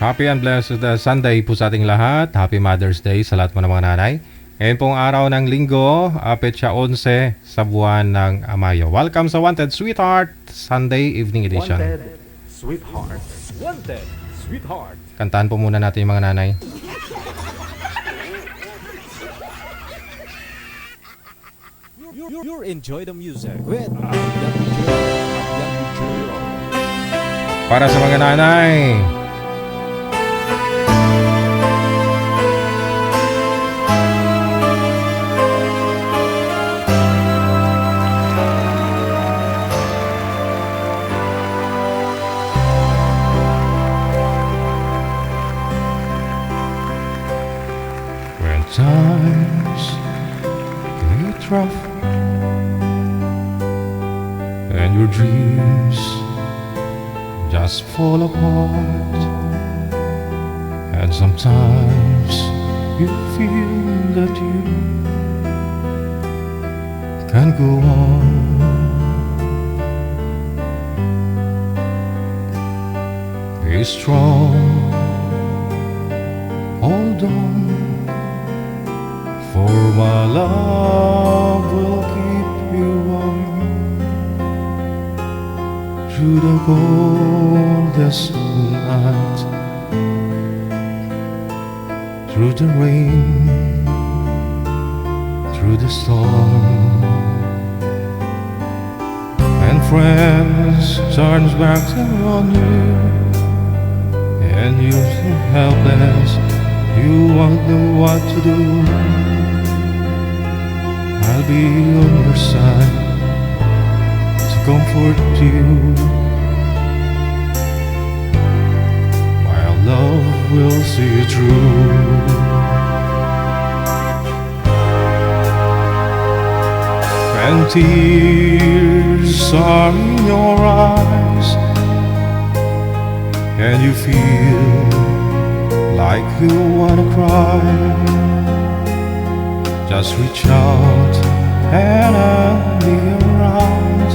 Happy and blessed Sunday po sa ating lahat. Happy Mother's Day sa lahat po ng mga nanay. Ngayon pong araw ng linggo, petsa 11 sa buwan ng Mayo. Welcome sa Wanted Sweetheart Sunday Evening Edition. Wanted, sweetheart. Wanted, sweetheart. Kantahan po muna natin yung mga nanay. You enjoy the music with Para sa mga nanay, when times get rough and your dreams just fall apart, and sometimes you feel that you can't go on. Be strong, hold on, for my love will keep you warm through the coldest night, through the rain, through the storm. And friends turns back on you, and you feel helpless, you wonder what to do. I'll be on your side to comfort you. My love will see you through. When tears are in your eyes and you feel like you wanna cry, just reach out and I'll be around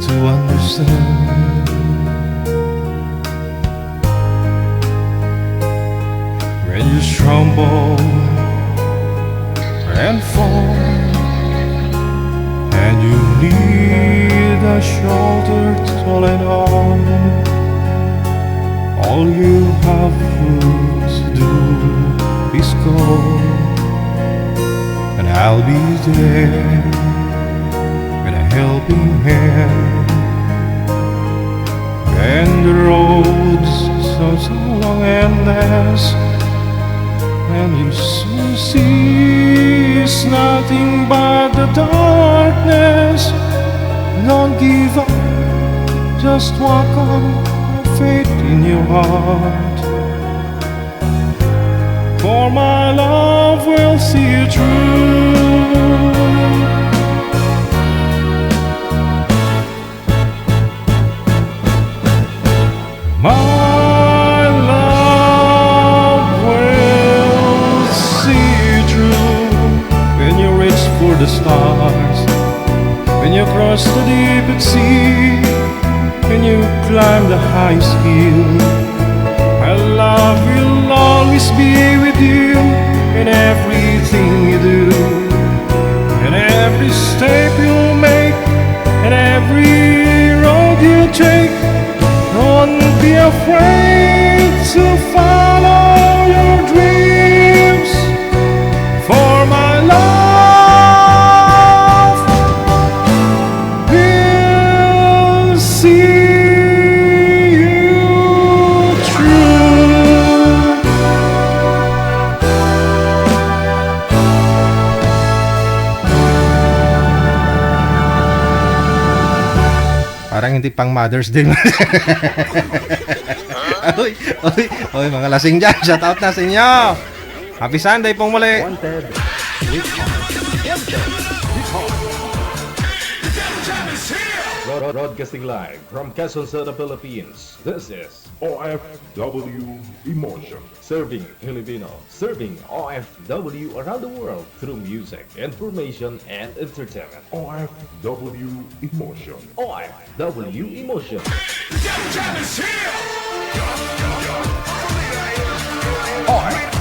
to understand. When you stumble and fall and you need a shoulder to lean on, all you have to do is call, and I'll be there with a helping hand. And the road's so long and endless, and you soon see it's nothing but the darkness. Don't give up, just walk on, faith in your heart, for my love will see you through. My love will see you through. When you reach for the stars, when you cross the deep sea, when you climb the highest hill, my love will always be with you in everything you do, in every step you make, in every road you take. Don't be afraid to follow your dreams, for my love will see you through. Parang hindi pang Mother's Day. Oy, mga lasing dyan, shout out na sa inyo. Happy Sunday pong muli. Wanted, sweetheart. Wanted, sweetheart. Broadcasting live from Quezon City, Philippines. This is OFW Emotion. Serving Filipino, serving OFW around the world through music, information, and entertainment. OFW Emotion. OFW Emotion. Jam is here!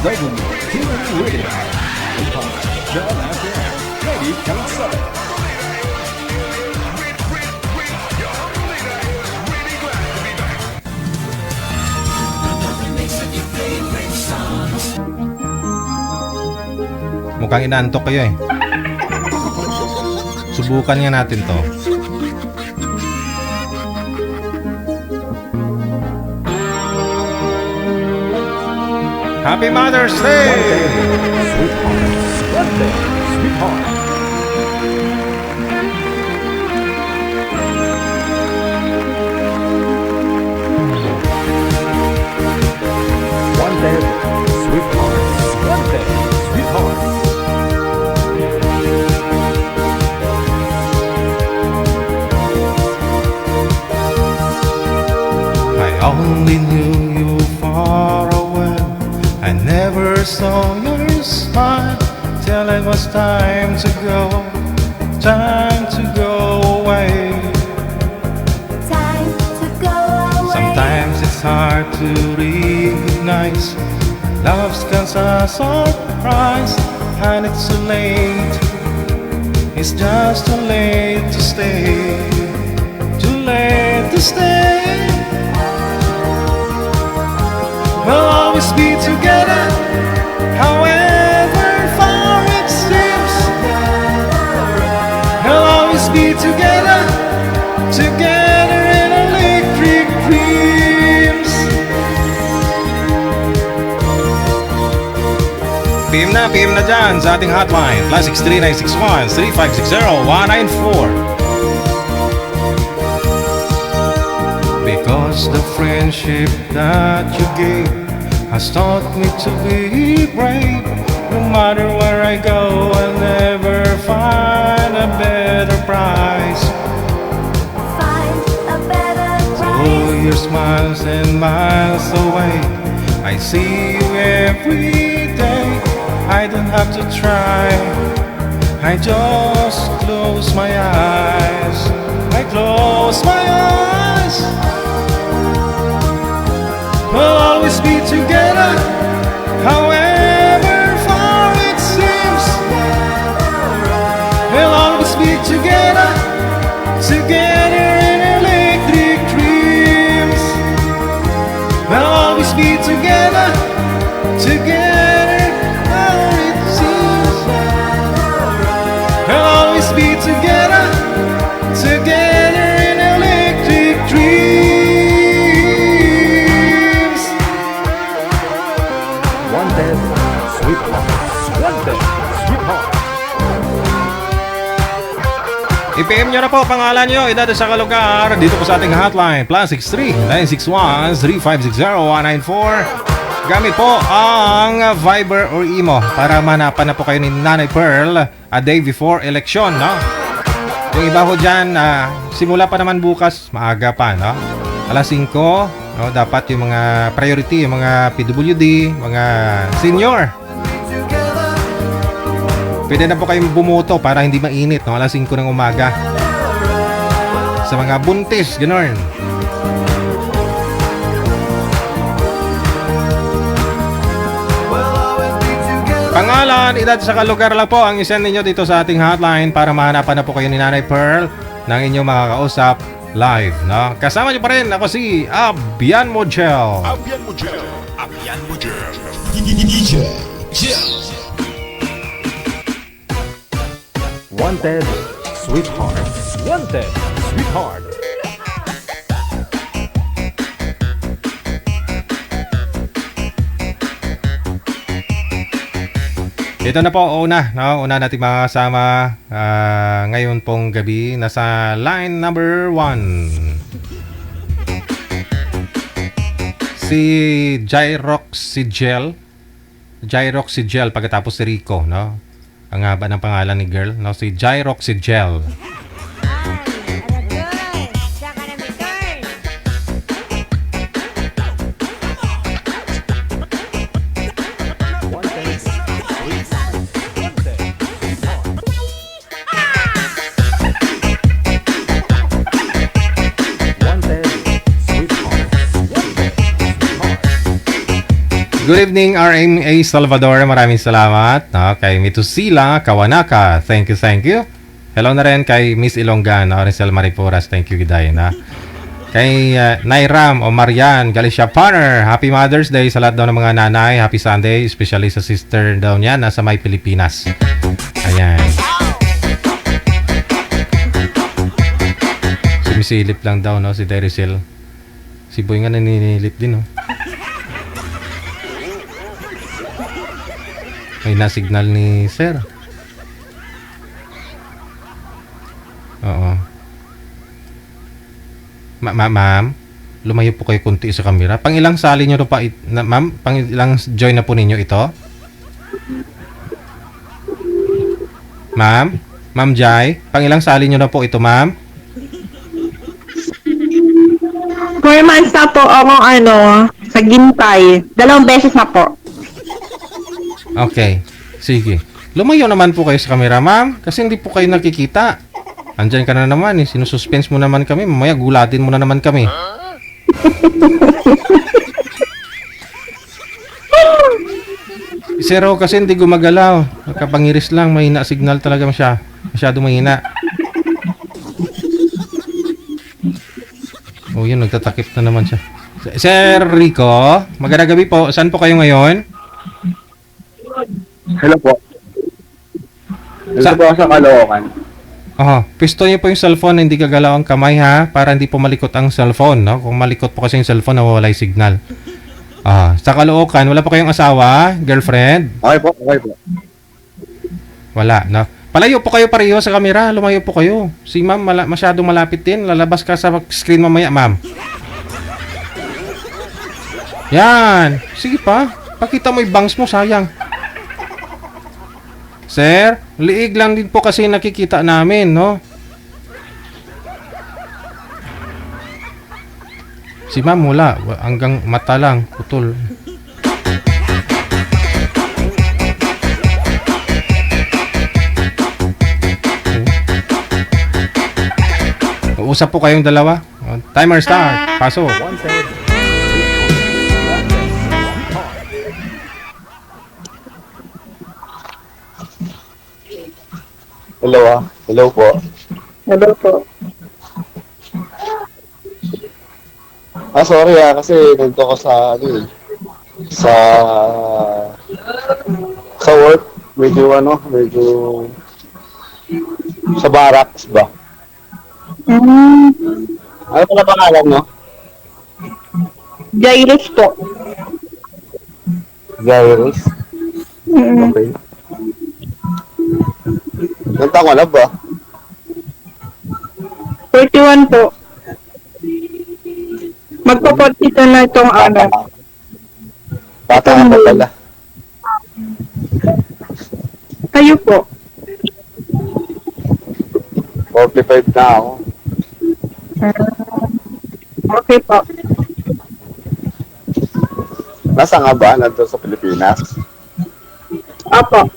RW Team Radio. John FM. Ready, count 7. Mukhang inaantok kayo eh. Subukan nga natin to. Happy Mother's Day! One day, sweetheart. One day, sweetheart. One day, sweetheart. I only knew you far away. I never saw your smile till it was time to go away. Time to go away. Sometimes it's hard to recognize love's got a surprise, and it's too late. It's just too late to stay. Too late to stay. We'll always be together, however far it seems. We'll always be together, together in electric dreams. PM na dyan sa ating hotline, +63961-3560-194. Because the friendship that you gave has taught me to be brave. No matter where I go, I'll never find a better prize. Find a better Oh, price. your smiles and miles away, I see you every day. I don't have to try, I just close my eyes. I close my eyes. We'll always be together, however far it seems. We'll always be together, together in electric dreams. We'll always be together, together how it seems. We'll always be together, together in electric dreams. One day, sweetheart. One day, sweetheart. I-PM nyo na po pangalan nyo, edad sa kalugar dito po sa ating hotline +63961-3560-194. Gamit po ang Viber or Imo para manapan na po kayo ni Nanay Pearl a day before election, no? Yung iba ko dyan, simula pa naman bukas, maaga pa, no? Alas 5, no? Dapat yung mga priority, yung mga PWD, mga senior. Pwede na po kayong bumoto para hindi mainit, no? Alas 5 ng umaga. Sa mga buntis, gano'n. Pangalan, edad sa kalugar lang po ang isend ninyo dito sa ating hotline para mahanapan na po kayo ni Nanay Pearl ng inyong makakausap live, no? Kasama niyo pa rin ako si Abian Mojel. Abian Mojel. Abian Mojel. Wanted, sweetheart. Wanted, sweetheart. Ito na po, una, no? Una natin makakasama ngayon pong gabi. Nasa line number 1. Si Jairoxigel. Jairoxigel pagkatapos si Rico, no? Ang haba ng pangalan ni girl, no? Si Jairoxigel. Good evening, RMA Salvador. Maraming salamat. No, kay Mitusila Kawanaka. Thank you, thank you. Hello na rin kay Miss Ilonggan, Rizal Mariporas. Thank you, Giday. Na. Kay Nairam o Marian Galicia Partner. Happy Mother's Day sa lahat daw ng mga nanay. Happy Sunday, especially sa sister daw niya nasa may Pilipinas. Ayan. Sumisilip lang daw, no, si Dericel. Si Boy nga naninilip din, no. May na-signal ni Sir. Oo. Ma'am, lumayo po kayo kunti sa camera. Pang ilang sali nyo pa, ma'am? Pang ilang join na po ninyo ito? Ma'am? Ma'am Jai? Pang ilang sali nyo na po ito, ma'am? 4 months na po ako sa Gintay. 2 beses na po. Okay. Sige. Lumayo naman po kayo sa camera, ma'am. Kasi hindi po kayo nakikita. Andyan ka na naman eh. Sinususpense mo naman kami. Mamaya gulatin mo na naman kami. Zero kasi hindi gumagalaw. Nakapangiris lang. Mahina signal talaga masyado mahina. Oh, yun. Nagtatakip na naman siya. Sir Rico, magandang gabi po. Saan po kayo ngayon? Hello po. Hello po sa Caloocan. Pisto niyo po yung cellphone na hindi gagalaw ang kamay ha, para hindi po malikot ang cellphone, no? Kung malikot po kasi yung cellphone, nawawala yung signal. Sa Caloocan, wala pa kayong asawa, girlfriend? Okay po, okay po. Wala, no? Palayo po kayo pareho sa camera, lumayo po kayo. Si ma'am, masyadong malapit din. Lalabas ka sa screen mamaya, ma'am. Yan. Sige pa. Pakita mo yung bangs mo, sayang. Sir, liig lang din po kasi nakikita namin, no? Si ma'am wala, hanggang mata lang, putol. Uusap po kayong dalawa. Timer start. Paso. Hello Hello po. Hello po. Sorry kasi nandito ko sa sa work. Medyo sa barracks ba? Ano pala pangalan, no? Jairus po. Jairus? Okay. Ilang taon na ba? 41 po. Magpo-42 na itong Bata ka pa pala. Kayo po. 45 na ako. Okay po. Nasa nga ba? Nandun sa Pilipinas? Apo.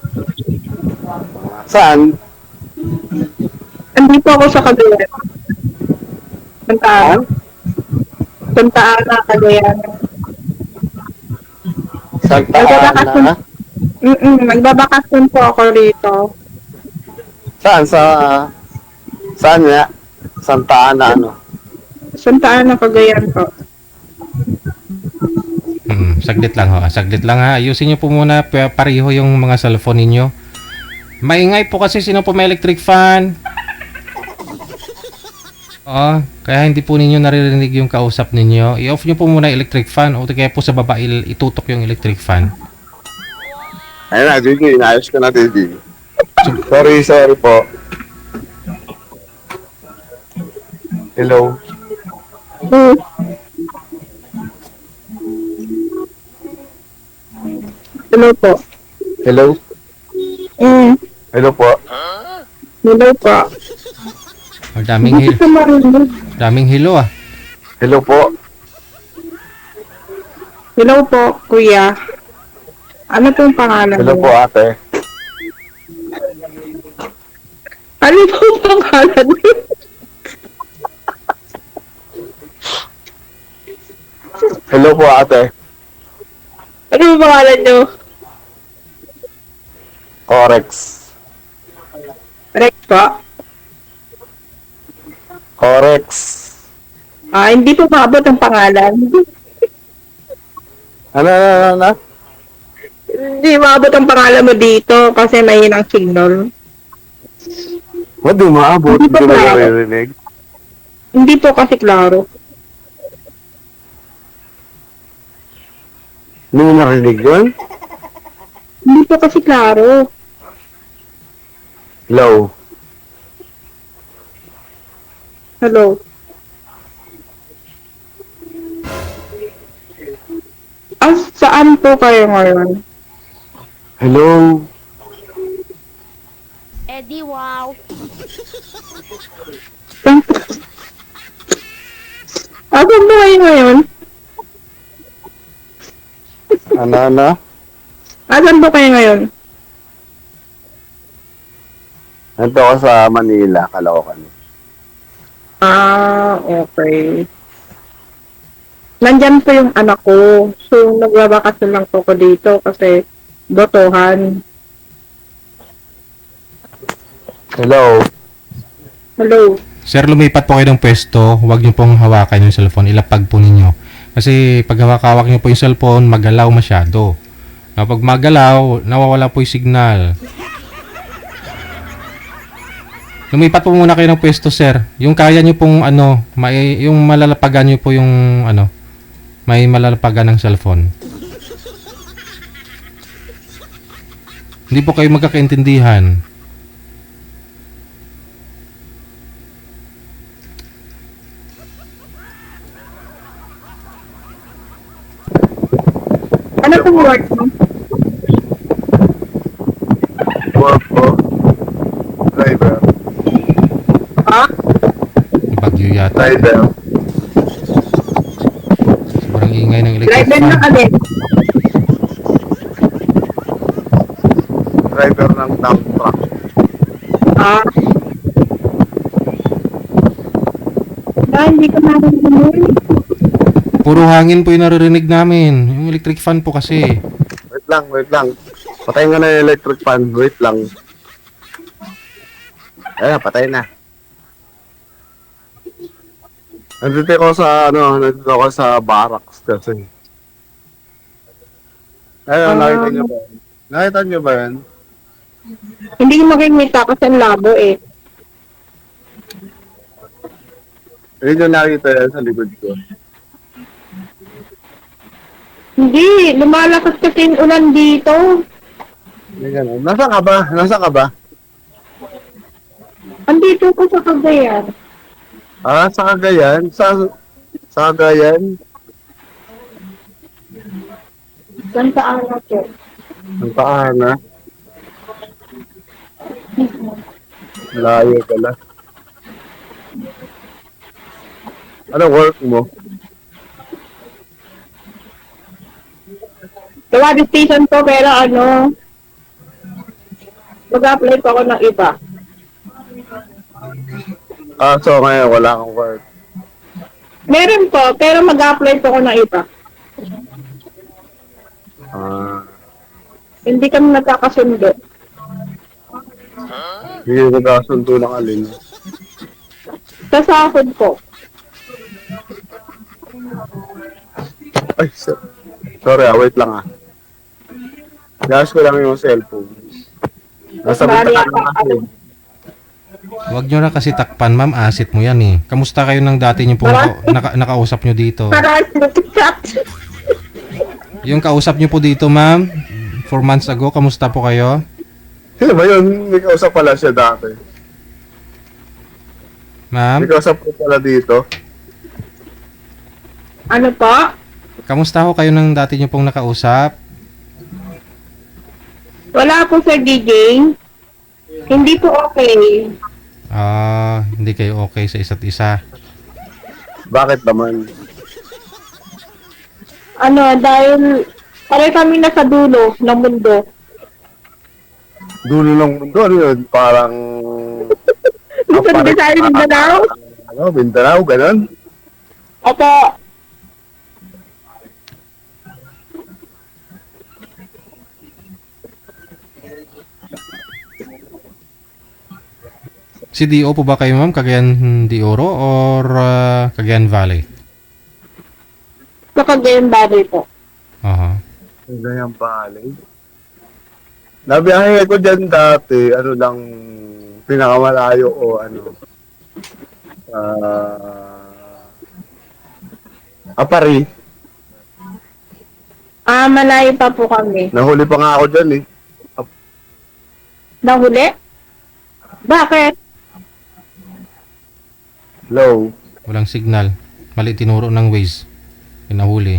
Saan? Andito ako sa Cagayan. Santa Ana. Santa Ana, Cagayan. Santa Ana? Magbabakasyon po ako rito. Saan? Saan nga? Santa Ana, ano? Santa Ana, Cagayan po. Saglit lang ho. Saglit lang ha. Ayusin niyo po muna pareho yung mga cellphone ninyo. Maingay po kasi sino po may electric fan. Kaya hindi po ninyo naririnig yung kausap ninyo. I-off niyo po muna yung electric fan o kaya po sa baba itutok yung electric fan. Ayun na, Gigi. Inayos ko na, Gigi. Sorry po. Hello. Hello po. Hello. Hello po. Hello po. Daming hilo ah. Hello po. Hello po, kuya. Ano pong pangalan Hello mo? po, ate. Ano pong pangalan mo? Hello po, ate. Ano ba pangalan nyo? Corex. Rex pa? Corex. Hindi po maabot ang pangalan. Ano? Hindi maabot ang pangalan mo dito kasi mahinang signal. Di maabot. Hindi Hindi pa ko klaro. naririnig. Hindi po kasi klaro. Hindi mo narinig yun? Hindi po kasi klaro. Low. Hello? Saan po kayo ngayon? Hello? Eddie, wow. Saan po kayo ngayon? Ano? Saan po kayo ngayon? Nandito ako sa Manila, Caloocan. Okay. Nandyan po yung anak ko. So, nagbabakasyon lang po ko dito kasi botohan. Hello? Hello? Sir, lumipat po kayo ng pwesto. Huwag niyo pong hawakan yung cellphone. Ilapag po ninyo. Kasi pag hawak niyo po yung cellphone, magalaw masyado. Kapag magalaw, nawawala po yung signal. Lumipat po muna kayo ng pwesto, sir. Yung kaya niyo pong yung malalapagan niyo po yung may malalapagan ng cellphone. Hindi po kayo magkakaintindihan. Ano pong work mo? Work po. Driver. Bagyo yata. Driver. Sobrang ingay ng electric Driver na fan. kami. Driver ng dump truck. Hindi ko narinig. Puro hangin po yung naririnig namin. Yung electric fan po kasi. Wait lang. Patayin nga na yung electric fan. Wait lang. Patay na. Nandito ako sa barracks kasi. Nakita niyo ba? Nakita niyo ba yan? Hindi ko makikita kasi ang labo eh. Hindi niyo nakita yan sa likod ko. Hindi, lumalakas kasi yung ulan dito. Hindi ganun. Nasaan ka ba? Andito ko sa Cagayan. Sa Cagayan? Sa Cagayan? Santa Ana po. Ang paana. Layo pala. Ano work mo? Gawa station po pero mag-apply po ako ng iba. So ngayon wala kang work. Meron po, pero mag-apply po ako ng iba. Hindi kami nagkakasundo. Hindi nagkasundo ng alin. Sa sahod po. Ay, sorry wait lang Gas ko lang yung cellphone. Nasa Bali bintana yata na kasi. Huwag nyo na kasi takpan, ma'am. Asset mo yan eh. Kamusta kayo ng dati nyo pong nakausap nyo dito? Para chat. Yung kausap nyo po dito, ma'am, 4 months ago, kamusta po kayo? Sino ba yun? May kausap pala siya dati. Ma'am, May kausap ko pala dito. Ano po? kamusta ho kayo ng dati nyo pong nakausap? Wala po sa DJ. Hindi po okay. Hindi kayo okay sa isa't isa. Bakit naman? Dahil pare kami nasa dulo ng mundo. Dulo ng mundo, ano yun? Parang... Luzon, Visayas, Mindanao? Mindanao, ganun? Opo. CDO po ba kayo, ma'am? Cagayan de Oro or Cagayan Valley? Sa Cagayan Valley po. Aha. Ganyan pala. Nabiyahe ko dyan dati, ano lang, pinakamalayo o ano, Apari. Malayo pa po kami. Nahuli pa nga ako dyan eh. Nahuli? Bakit? Hello. Walang signal. Mali tinuro ng Waze. Pinahuli.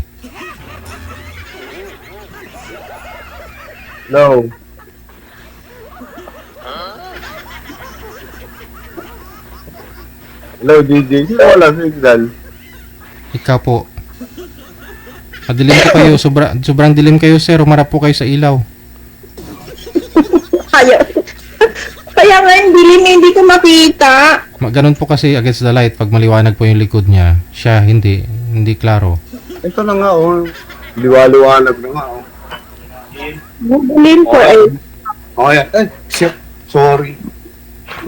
Hello. Hello, DJ. Sino wala signal? Ikaw po. Madilim po kayo. Sobrang dilim kayo, sir. Umarap po kayo sa ilaw. Ayaw. Kaya nga yung dilim hindi ko makita. Ganun po kasi against the light. Pag maliwanag po yung likod niya, siya hindi. Hindi klaro. Ito na nga oh. Liwa-liwanag na nga oh. Dilim po eh. Okay. Ay, shit. Sorry.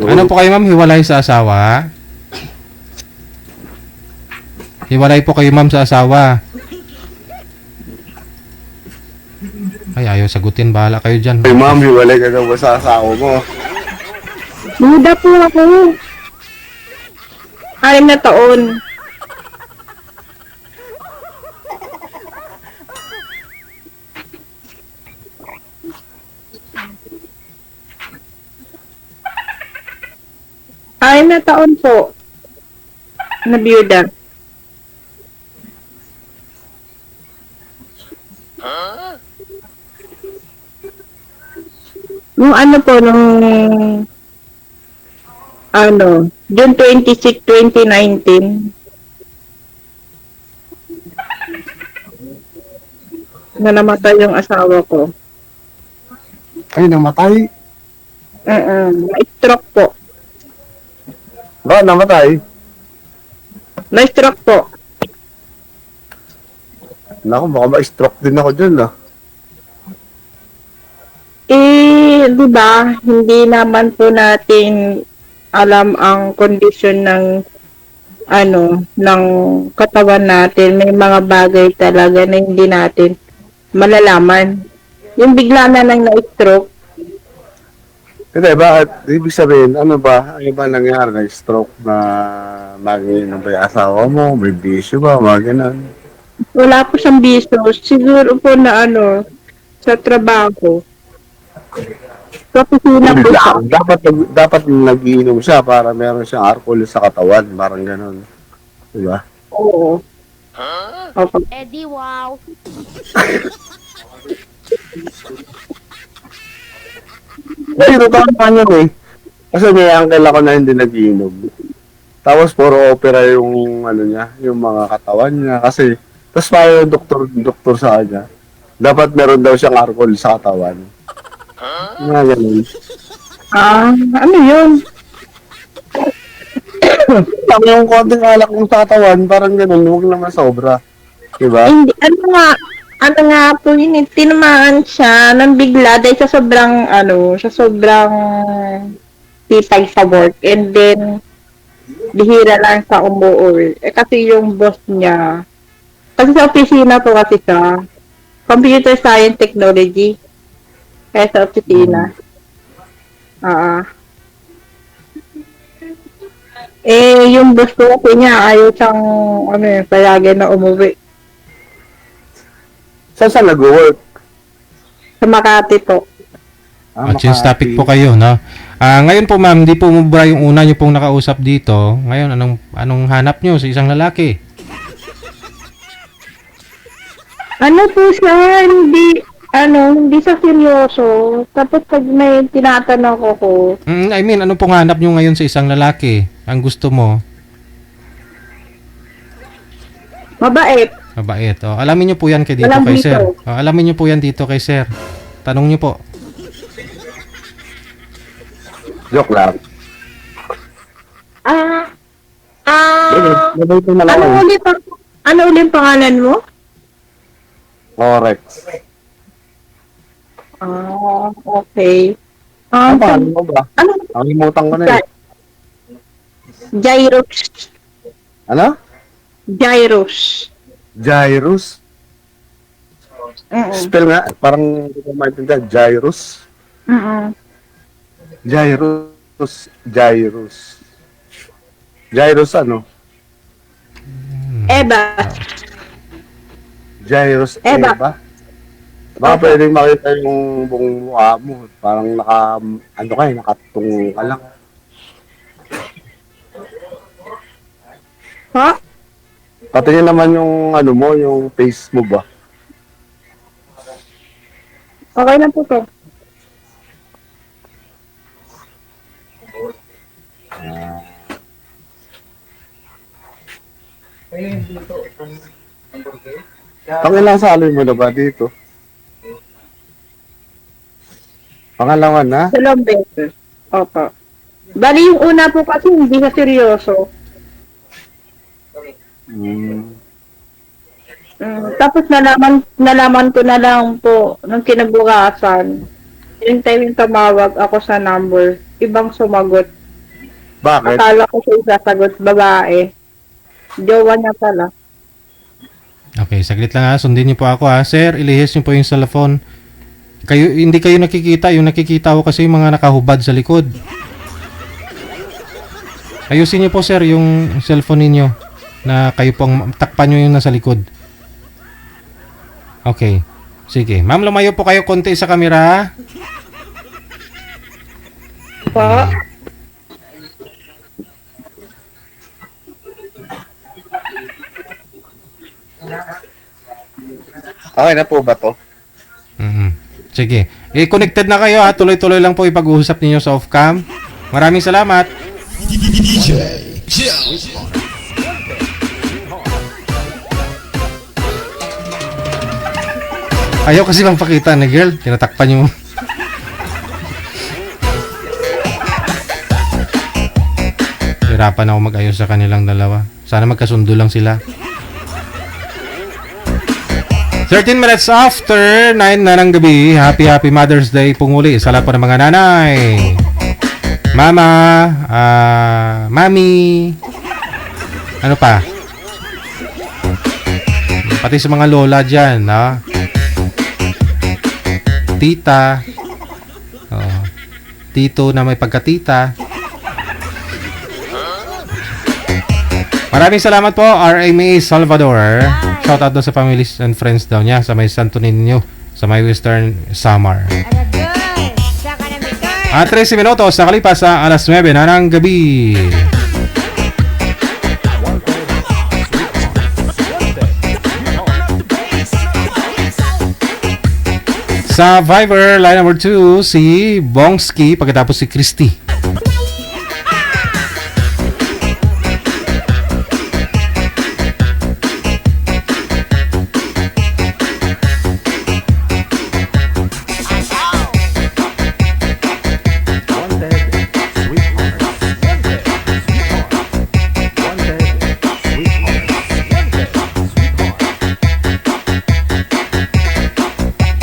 Ano po kayo, ma'am? Hiwalay sa asawa? Hiwalay po kayo, ma'am, sa asawa. Ay, ayaw sagutin. Bahala kayo dyan. Ay, ma'am, hiwalay ka na ba sa asawa mo? Duda po ako. 6 na taon. Ay na taon po. Na biyuda. Yung ano po, nung June 26, 2019. Na namatay yung asawa ko. Ay, namatay. Na-stroke po. Ba, namatay? Na-stroke po. Naku, baka ma-stroke din ako dyan ah. Di ba, hindi naman po natin alam ang kondisyon ng ng katawan natin. May mga bagay talaga na hindi natin malalaman. Yung bigla na lang na-stroke, Hindi, bakit? Ibig sabihin, ano ba nangyari? Nag-stroke na nag-inom ba yung asawa mo? May bisyo ba? Mga ganun. wala po siyang biso. Siguro po na sa trabaho. Sa opisina po siya. Dapat nag-iinom siya para meron siyang alcohol sa katawan. Parang ganun. Diba? Oo. Opo. Eddie, wow. Kasi totoo yun eh. Kasi may uncle ako na hindi nag-iinom. Tapos puro opera yung niya, yung mga katawan niya. Kasi, tapos paano yung doktor sa kanya? Dapat meron daw siyang alcohol sa katawan. Mga ganun. Ano yun? Lang yung konting alak ng sa katawan, parang ganun, huwag naman sobra. Diba? Hindi, ano nga po yun, tinamaan siya ng bigla dahil sa sobrang sipag sa work. And then, bihira lang sa umuwi. Kasi yung boss niya, kasi sa opisina po kasi siya, computer science technology. Kaya sa opisina. Yung boss ko kasi niya, ayaw siyang, payagan na umuwi. Saan nag-work? Sa Makati po. Change topic po kayo, no? Ngayon po, ma'am, di po mubra yung una nyo pong nakausap dito. Ngayon, anong hanap nyo sa isang lalaki? Ano po siya, hindi siya seryoso. Tapos pag may tinatanong ko, I mean, ano pong hanap nyo ngayon sa isang lalaki? Ang gusto mo? mabait. Mabait. Alamin nyo po yan kay dito Walang kay dito. sir. Alamin nyo po yan dito kay sir. Tanong nyo po. Joke lang. Mabait naman ako. Ano ulit pangalan mo? Correct. Okay. Ano mo ba? Ano? Nakalimutan ko na eh. Jairus. Ano? Jairus. Jairus? Oo. Spell nga, parang hindi ko maintindihan. Jairus? Oo. Jairus. Jairus. Jairus ano? Eva. Jairus Eva. Eva? Baka pwedeng makita yung buong mukha mo. Parang ano ka nakatungo ka lang. Ha? Patingin naman yung ano mo, yung face mo ba? Okay na po to. Pangilang sali mo na ba dito? Pangalawan na? Dalawang beses. Opo. Bali yung una po kasi hindi na seryoso. Tapos nalaman ko na lang po nung kinabukasan. Yung time yung tumawag ako sa number, ibang sumagot. Bakit? Akala ko siya sasagot, babae. Jowa niya pala. Okay, saglit lang ha. Sundin niyo po ako ha. Sir, ilihis niyo po yung cellphone. Hindi kayo nakikita. Yung nakikita ko kasi yung mga nakahubad sa likod. Ayusin niyo po sir yung cellphone ninyo na kayo pong takpan niyo yung nasa likod. Okay. Sige. Ma'am, lumayo po kayo konti sa camera. Po? Okay na po ba to? Sige. Connected na kayo ha. Tuloy-tuloy lang po ipag-uusap ninyo sa off-cam. Maraming salamat. Ayaw kasi magpakita na girl. Tinatakpan nyo. Hirapan ako mag-ayos sa kanilang dalawa. Sana magkasundo lang sila. 13 minutes after 9 na ng gabi. Happy Mother's Day pong uli sa lahat po ng mga nanay. Mama, mami, ano pa? Pati sa mga lola dyan, no? Tita, tito na may pagkatita. Maraming salamat po, RMA Salvador. Shout out daw sa families and friends daw niya sa may Santo Niño, sa may Western Samar. At 13 minutos nakalipas sa alas 9 na ng gabi. Sa Viber, line number 2, si Bongski, pagkatapos si Christy.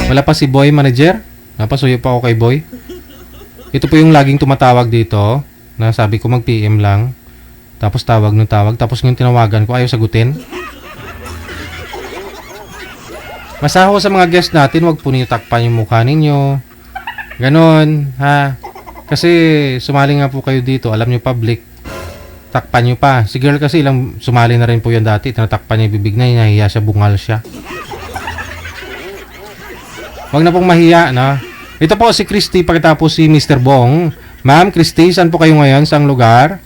Wala pa si Boy Manager. Napasuyo pa ako kay Boy. Ito po yung laging tumatawag dito. Na sabi ko mag-PM lang. Tapos tawag ng tawag. Tapos yung tinawagan ko ayaw sagutin. Masaho sa mga guest natin. Huwag po niyo takpan yung mukha ninyo. Ganon. Ha? Kasi sumali nga po kayo dito. Alam nyo public. Takpan nyo pa. Si girl kasi ilang sumali na rin po yan dati. Tinatakpan niya yung bibig na. Nahiya siya. Bungal siya. Huwag na pong mahiya, no? Ito po si Christy, pagkatapos si Mr. Bong. Ma'am, Christy, saan po kayo ngayon? Saang lugar?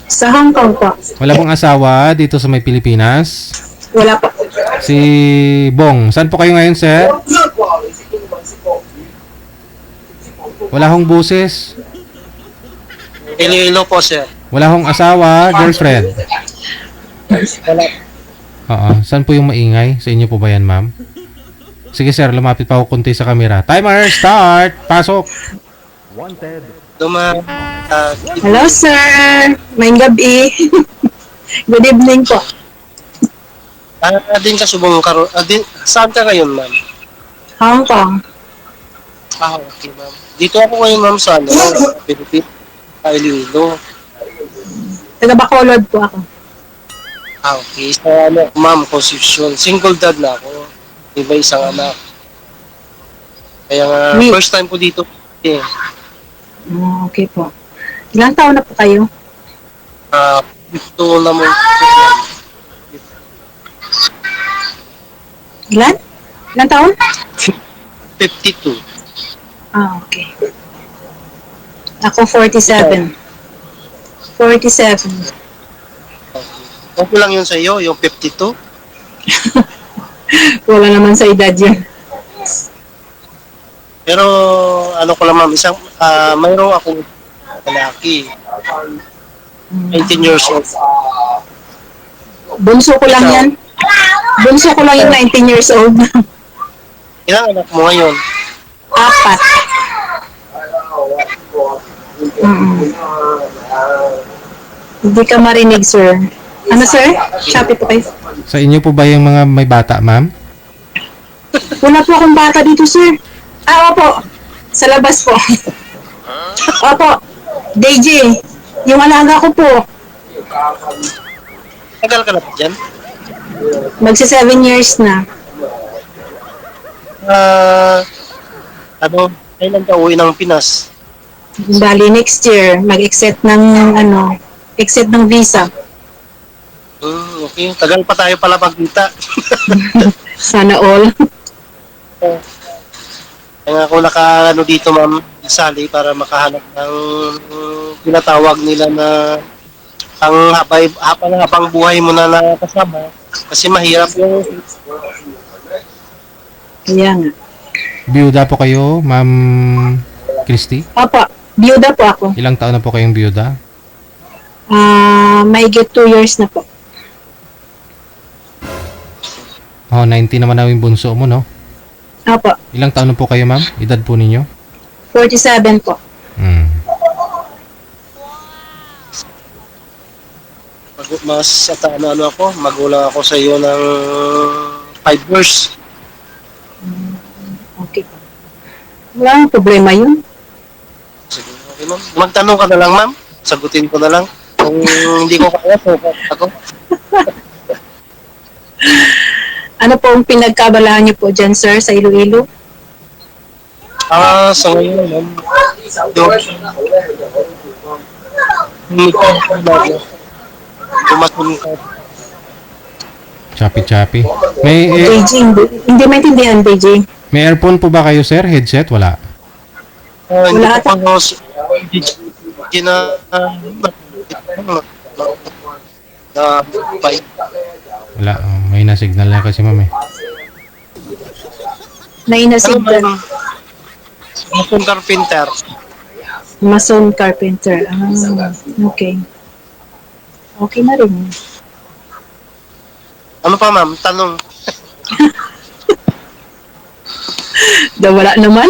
Sa Hong Kong po. Wala pong asawa dito sa may Pilipinas? Wala po. Si Bong, saan po kayo ngayon, sir? Wala hong buses? Iloilo po, sir. Wala hong asawa, girlfriend? Wala. Oo, saan po yung maingay? Sa inyo po ba yan, ma'am? Sige sir, lumapit pa ako konti sa camera. Timer, start! Pasok! Hello, sir. May gabi. Good evening po. Din ka subong karo. Saan ka ngayon, ma'am? Hong Kong. Okay, ma'am. Dito ako ngayon, ma'am, sa Pilipinas. Iloilo. Taga Bacolod po ako. Okay. So, ano, ma'am, Concepcion. Single dad na ako. Iba isang anak. Kaya nga, Wait. first time ko dito. Eh, Okay po. Ilang taon na po kayo? ito na mo. Ilan? Ilang taon? 52. Okay. Ako 47. 47. Okay lang yun sa iyo, yung 52. Wala naman sa edad yun. Pero, ano ko lang ma'am, mayroong akong lalaki. 19 years old. Bunso ko lang yan. Bunso ko lang yung 19 years old. Ilang anak mo ngayon? 4. Hindi ka marinig, sir. Ano, sir? Shopee po kayo. Sa inyo po ba yung mga may bata, ma'am? Wala po akong bata dito, sir. Opo. Sa labas po. Opo. DJ. Yung alaga ko po. Tagal ka na ba dyan? Magsi 7 years na. Kailan ka uwi ng Pinas? Bali, next year, mag-exit ng, exit ng visa. Okay. Tagal pa tayo pala magkita. Sana all. Kaya ako dito, ma'am, Sally, para makahanap ng tinatawag nila na habang buhay mo na nakasama. Kasi mahirap yung Kaya nga. Biyuda po kayo, Ma'am Christy? Opo, biyuda po ako. Ilang taon na po kayong biyuda? May get 2 years na po. Oh, 19 naman na yung bunso mo, no? Opo, Ilang taon na po kayo, ma'am? Edad po ninyo? 47 po. Hmm. magulang ako sa iyo ng 5 years. Okay. Wala nang problema yun. Sige, okay, ma'am. Magtanong ka na lang, ma'am. Sagutin ko na lang. Kung hindi ko kaya, so ako. Ano po ang pinagkabalahan niyo po dyan, sir, sa Iloilo? Sa ngayon, ma'am. Tumatun ka. Choppy-choppy. May, Beijing. Hindi maintindihan, Beijing. may earphone po ba kayo, sir? Headset? Wala. Hindi Wala ko pa Wala. Oh, may na-signal na kasi, ma'am, eh. Nainasigan. Mason Carpenter. Mason Carpenter. Okay. Okay na rin. Ano pa, ma'am? Tanong. Wala naman.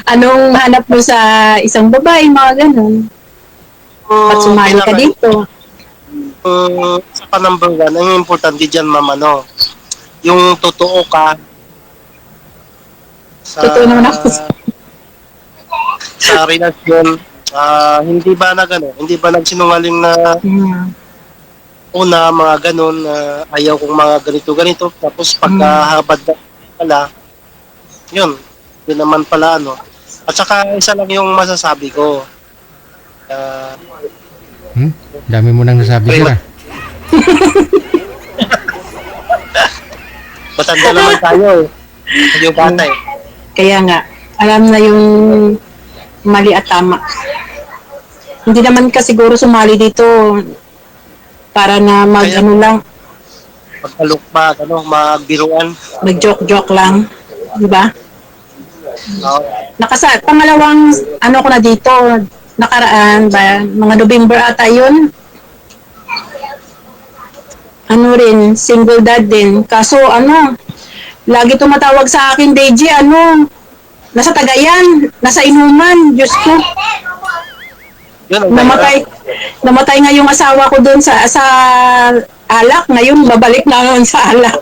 Anong hanap mo sa isang babae, mga ganun? Ba't sumali ka dito? Sa number 1, ang importante dyan, ma'am, yung totoo ka. Totoo naman ako. Sa relasyon, hindi ba nagsinungaling na una, mga ganun, ayaw kong mga ganito-ganito, tapos pagkahabad na pala, yun naman pala, At saka, isa lang yung masasabi ko. Dami mo nang nasabi, sir, ah. Matanda naman tayo, yung bata, eh. Kaya nga, alam na yung mali at tama. Hindi naman ka siguro sumali dito para na Magkalukba, magbiruan. mag-joke-joke lang. Di ba? Pangalawang ko na dito, nakaraan ba, mga November ata yun. Single dad din. Kaso lagi tumatawag sa akin, DJ, nasa Tagayan, nasa inuman, Diyos ko. Namatay nga yung asawa ko doon sa alak, ngayon babalik na ngayon sa alak.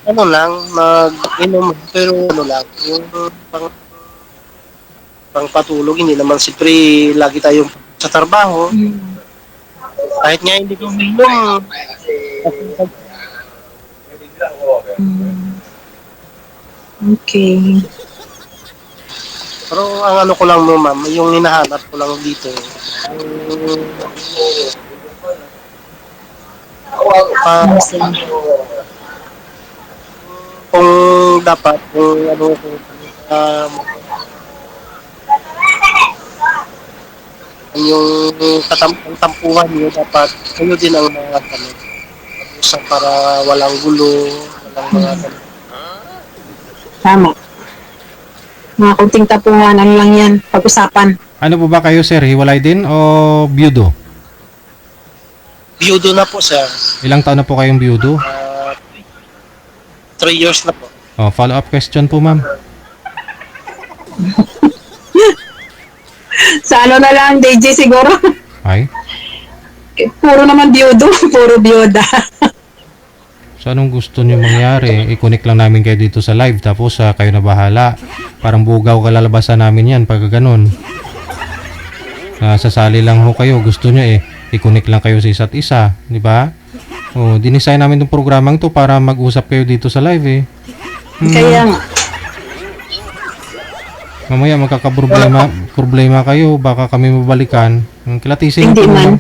Mag-inom, pero yung pang patulog, hindi naman siyempre lagi tayong sa trabaho. Kahit nga hindi ko uminom, Okay. pero ang ano ko lang mo ma'am, yung hinahanap ko lang dito, ah, kung dapat, kung ano, um, yung tampuhan niyo dapat kayo din ang mga ano, usap para walang gulo, walang mga ganun. Tama. Mga kunting tapungan, ano lang yan, pag-usapan. Ano po ba kayo, sir? Hiwalay din o byudo? Biyudo na po sir. Ilang taon na po kayong byudo? 3 years na po. Oh, follow-up question po, ma'am. Sa ano na lang, DJ siguro. Ay? Puro naman biyudo, puro biyuda. So, anong gusto niyo mangyari? I-connect lang namin kayo dito sa live, tapos kayo na bahala. Parang bugaw kalalabasan namin yan pag ganun. Sasali lang ho kayo. Gusto niyo i-connect lang kayo sa isa't isa. Di ba? O, dinesign namin itong programang to para mag-usap kayo dito sa live Kaya nga. Mamaya magkakaproblema kayo. Baka kami mabalikan. Kilatisin Hindi po man.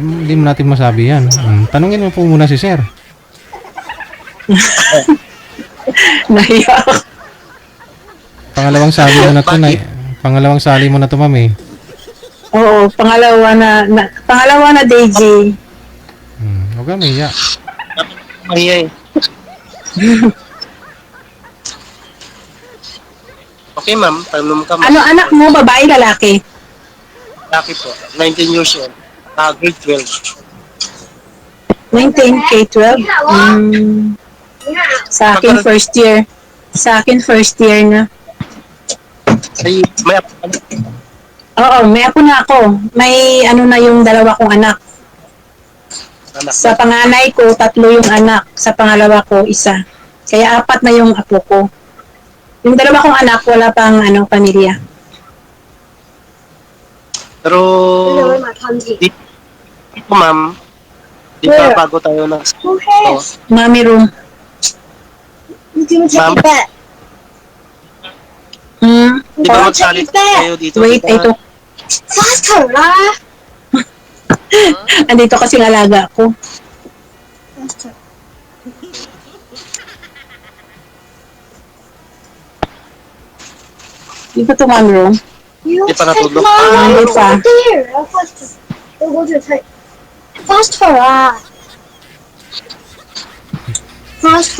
Hindi mo natin masabi yan. Tanungin mo po muna si sir. Nahiya ako. Pangalawang sali mo na to, pangalawang sali mo na to, ma'am Oo, pangalawa na DJ. Huwag ka mahiya. Ay. Okay ma'am, tanong ka ma'am. Ano anak mo, babae, lalaki? Laki po, 19 years old. Grade 12. 19, K-12? Sa akin, first year. Sa akin, first year na. Ay, may Oo, may apo na ako. May ano na yung dalawa kong anak. anak. Sa panganay ko, 3 yung anak. Sa pangalawa ko, 1. Kaya 4 na yung apo ko. Yung dalawa kong anak, wala pang pamilya. Pero, dito ma'am, di ba bago tayo Mommy room. ma'am, di ba magsalit kayo dito? Wait, di ba? ito. Andito kasi ng alaga ko. Di ba ito, mommy room? Di pa natulog. Hindi pa.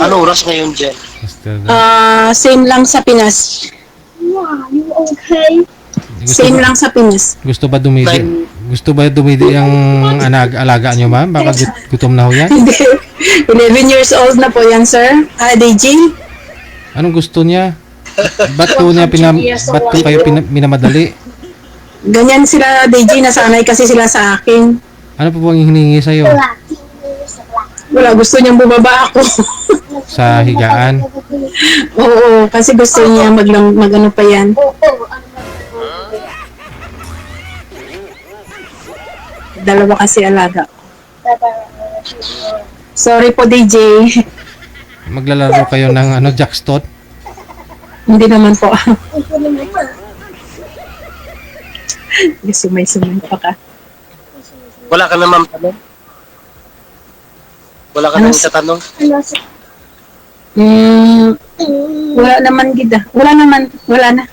Ano oras ngayon, Jen? Same lang sa Pinas. Same lang sa Pinas. Gusto ba dumidi? Gusto ba dumidi ang alaga nyo, ma'am? Baka gutom na ho yan? Hindi. 11 years old na po yan, sir. DJ. Anong gusto niya? Ba't ko kayo minamadali? Ganyan sila, DJ. Nasanay kasi sila sa akin. Ano po bang hiningi sa'yo? Wala, gusto niyang bumaba ako. Sa higaan? Oo, kasi gusto niya mag-ano pa yan. Dalawa kasi alaga. Sorry po, DJ. Maglalaro kayo ng jackstone? Hindi naman po. Sumay-sumay pa ka. Wala ka naman tanong? Wala ka nang tatanong? Wala naman gida. Wala na.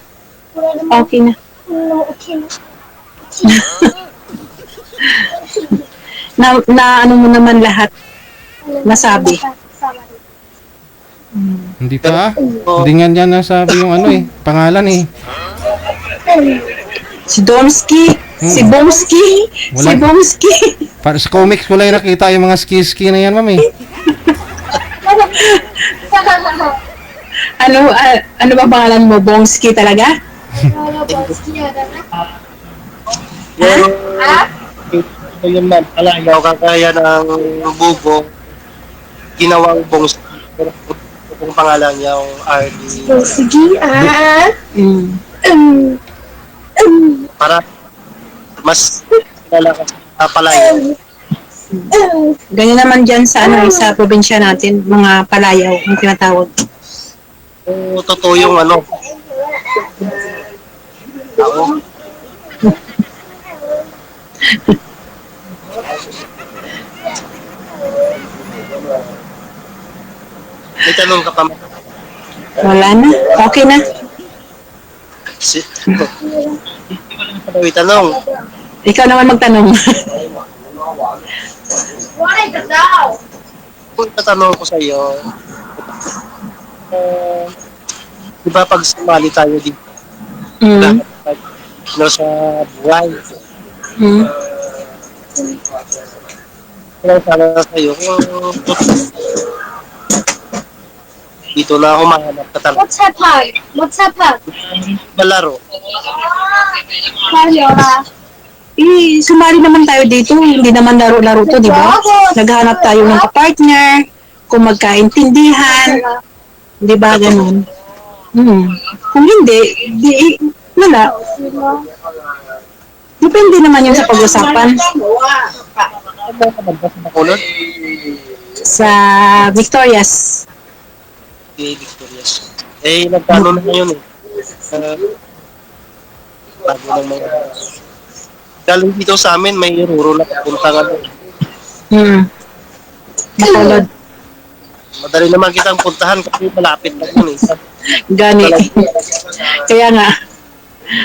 Okay na. na ano mo naman lahat nasabi. Hindi pa Hindi nga dyan nasabi yung pangalan Si Domsky. Si Bomsky. Wala. Si Bomsky. Para sa comics ko lang nakita yung mga ski na yan, ma'am Ano ba pangalan mo? Bomsky talaga? Yun ma'am, alayaw kakaya ng bubong, ginawang bongs, kung pangalan niya yung RD. Sige, Para Wala ka palayo. Ganyan naman dyan sa, sa probinsya natin, mga palayaw, yung tinatawag. So, totoo yung ano. Ako. May tanong ka pa. Wala na. Okay na. Si... May tanong. Ikaw naman magtanong. Kung tatanong ko sa iyo, di ba pag sumali tayo dito, Mm. no, sa buhay, Mm. kung sana sa iyo, kung dito na ako mahanap ka talaga. What's that part? What's that part? Malaro. Sumali naman tayo dito. Hindi naman laro-laro to, di ba? Naghanap tayo ng kapartner, kung magkaintindihan, di ba, ganun. Kung hindi, wala. Depende naman yun sa pag-usapan. Ano ka ba sa Bacolod? Sa Victorias. Okay, Victorious. Nagkano na ngayon eh. Bago ng mga... Galing dito sa amin, may ruro na papunta nga. Bacolod. Madali naman kitang puntahan kasi malapit lang yun eh. Gani. Kaya nga,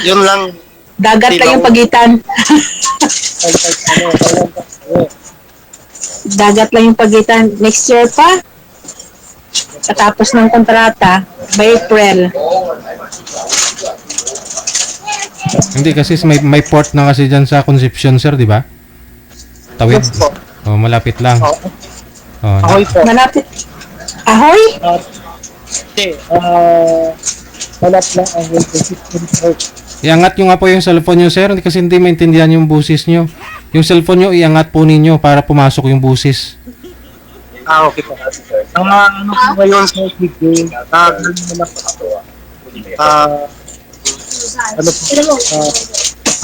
Yun lang. dagat lang yung pagitan. Dagat lang yung pagitan. Next year pa, katapos ng kontrata, by April. Hindi kasi may port na kasi dyan sa Concepcion, sir, di ba? Tawid. Yes po. Oh, malapit lang. Oo. Oh, Ahoy po. Malapit. Ahoy? Hindi. Malap na ang iangat nyo nga po yung cellphone nyo, sir, kasi hindi maintindihan yung busis nyo. Yung cellphone nyo, iangat po ninyo para pumasok yung busis. Okay po. Ano po ngayon sa game? Ano po?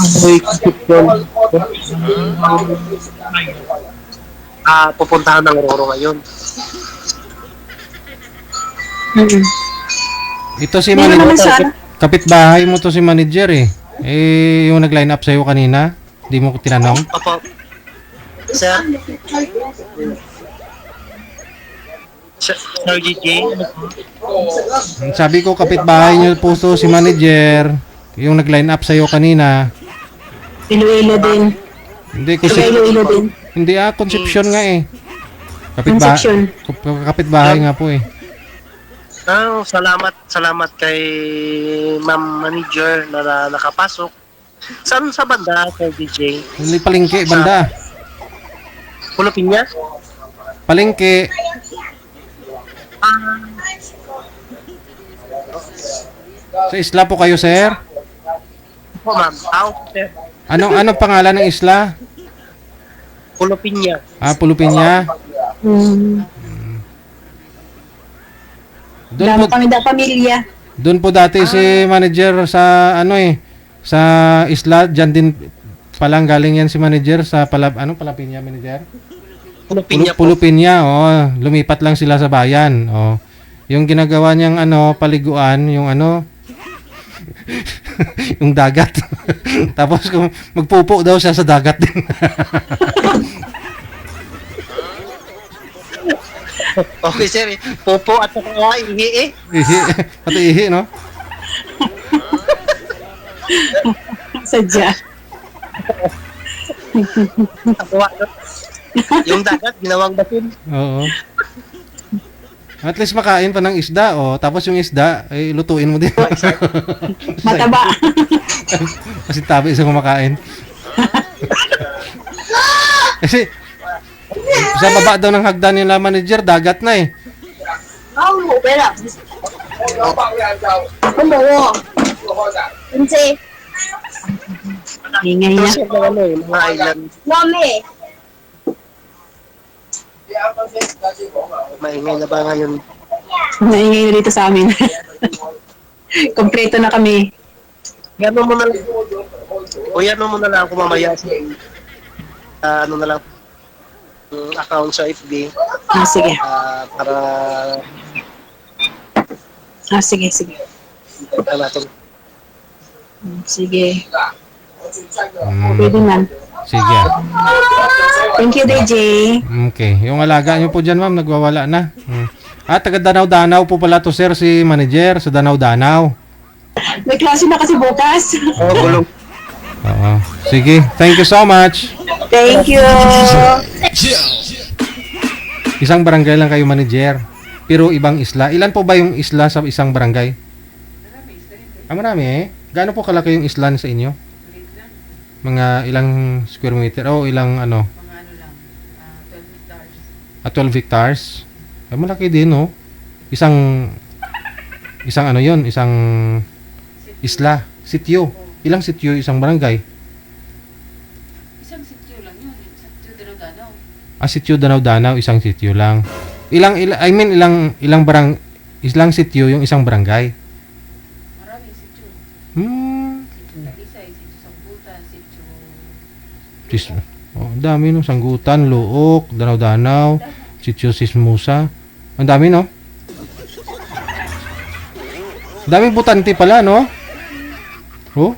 Ahoy Concepcion. Pupuntahan ng Roro ngayon. Ito si Meron naman manager. sana. Kapitbahay mo to si manager eh. Yung nag-line up sa'yo kanina, di mo ko tinanong. Opo. Sir? Sir DJ? Sabi ko kapitbahay nyo po to si manager. Yung nag-line up sa'yo kanina. Iloilo din. Hindi ko Iloilo din. hindi Concepcion nga eh. Concepcion. Kapitbahay nga po eh. Salamat kay Ma'am Manager na nakapasok. Saan sa banda, Sir DJ? Hindi palengke banda. Pulupin niya? Palengke. Sa isla po kayo, sir? Po, ma'am. Sir. Anong pangalan ng isla? Pulupin niya. Pulupinya. Dami kami da pamilya. Doon po dati si manager sa sa isla, diyan din palang galing yan si manager sa Palapinya manager? Pulupin niya po. Pulupinya, lumipat lang sila sa bayan, Yung ginagawa niyang paliguan, yung yung dagat. Tapos kung magpupo daw siya sa dagat din. Okay, sir. Popo at saka ihi eh. Ihi, pati ihi, no? Sadya. Yung dagat, ginawang batin. Oo. At least makain pa ng isda, tapos yung isda, lutuin mo din. Mataba. Kasi tabi sa kumakain. Kasi, sa baba daw ng hagdan yung manager, dagat na eh. Ingay niya. Kasi mga island. Maingay na ba ngayon? Naingay na dito sa amin. Kompleto na kami. Gano'n mo na lang. O yan mo na lang ako mamaya. ano na lang, account sa FB, Sige. para Sige, sige. natin. Sige. Mm, Pwede man. sige. Thank you, DJ. Okay. Yung alaga nyo po dyan, ma'am, nagwawala na. Taga Danau-Danau po pala to, sir, si manager sa Danau-Danau. May klase na kasi bukas. Gulong. Oo. Sige. Thank you so much. Thank you. Isang barangay lang kayo, manager. Pero ibang isla. Ilan po ba yung isla sa isang barangay? Marami eh. Gaano po kalaki yung isla sa inyo? Mga ilang square meter? O ilang ano? 12 hectares. Ay, malaki din, no? Isang ano yon, isang isla, sitio. Ilang sitio isang barangay? Isang sityo lang yun. Sityo Danau-Danau. Sitio Danau-Danau, isang sitio lang. Ilang sitio yung isang barangay. Maraming sityo. Sityo Talisay, sityo Sambutan, sityo... Dami no, Sanggutan, Luok, Danau-Danau, sitio Sismusa. Ang dami no? Daming butante pala no? Oh?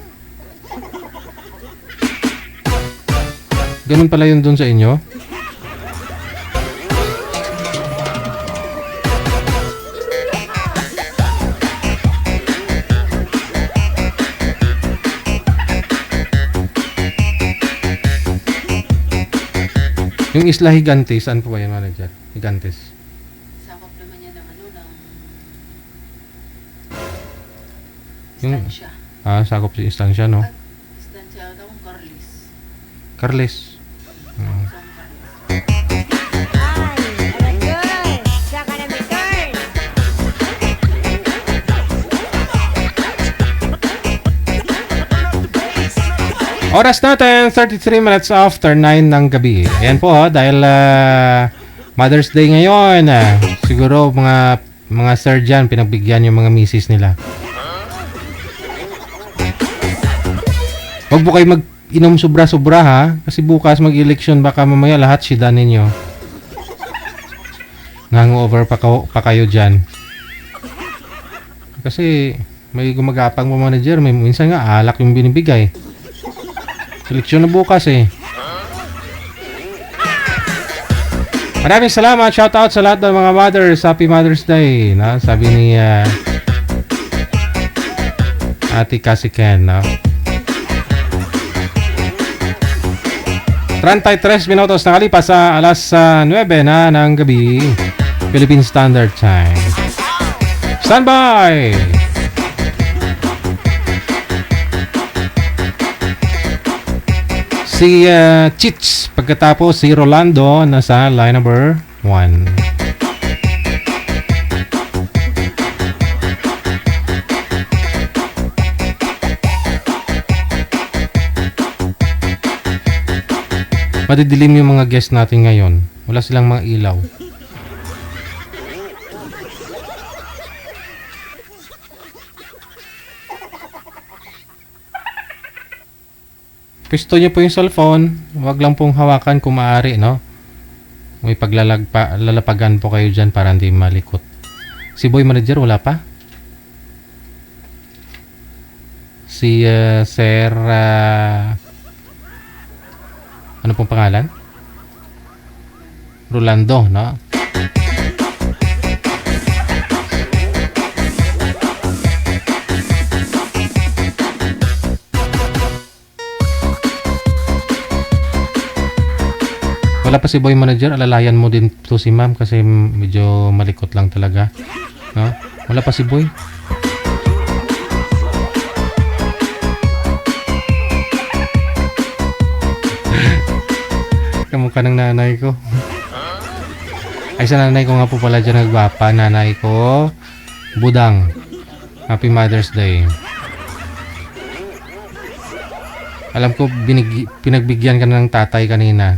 Ganun pala yun dun sa inyo? Yung Isla Higantes, saan po ba yan, manager? Higantes. Sakop naman yan ng ano, ng... Yung- Istansya. Sakop si Istansya, no? Istansya, tawang Carlis. Carles. Isang Carlis. Oras natin, 33 minutes after 9 ng gabi. Ayan po, dahil Mother's Day ngayon, siguro mga sir dyan, pinagbigyan yung mga misis nila. Huwag po kayo mag-inom sobra-sobra ha, kasi bukas mag-election, baka mamaya lahat sida ninyo. Hangover pa kayo dyan. Kasi may gumagapang mo manager, may minsan nga alak yung binibigay. Seleksyon na bukas eh. Maraming salamat. Shout out sa lahat ng mga mothers. Happy Mother's Day. Na? Sabi ni Ate Kasiken. No? 33 minutos na kalipas sa alas 9 na ng gabi. Philippine Standard Time. Standby! Si Chits, pagkatapos si Rolando nasa line number 1. Madidilim yung mga guest natin ngayon. Wala silang mga ilaw. Pisto niyo po yung cellphone, wag lang pong hawakan kung maaari, no? May lalapagan po kayo dyan para hindi malikot. Si Boy Manager, wala pa? Si Sir... ano pong pangalan? Rolando, no? Wala pa si Boy Manager, alalayan mo din to si ma'am kasi medyo malikot lang talaga. No? Wala pa si Boy. Kamukha ng nanay ko. Ay, sa nanay ko nga po pala dyan nagbapa. Nanay ko, Budang. Happy Mother's Day. Alam ko, pinagbigyan ka na ng tatay kanina.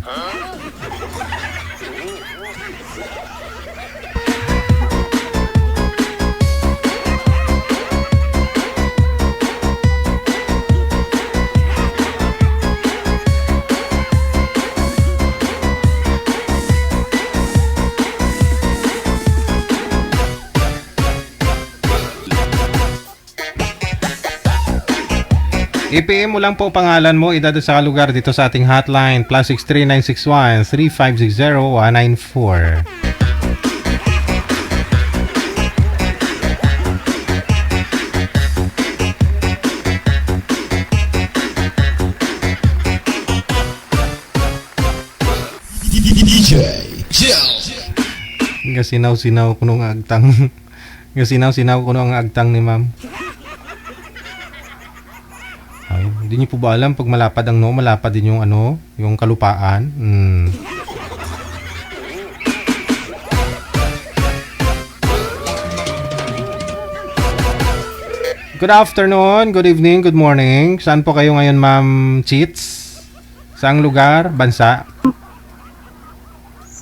I-PM mo lang po pangalan mo, edad at saka lugar dito sa ating hotline, +63 961 3560 194. Gasinaw-sinaw ko nung agtang. Gasinaw-sinaw ko nung agtang ni ma'am. Ay, hindi niyo po ba alam pag malapad ang noo, malapad din yung ano, yung kalupaan? Good afternoon, good evening, good morning. Saan po kayo ngayon, Ma'am Cheats? Saang lugar, bansa?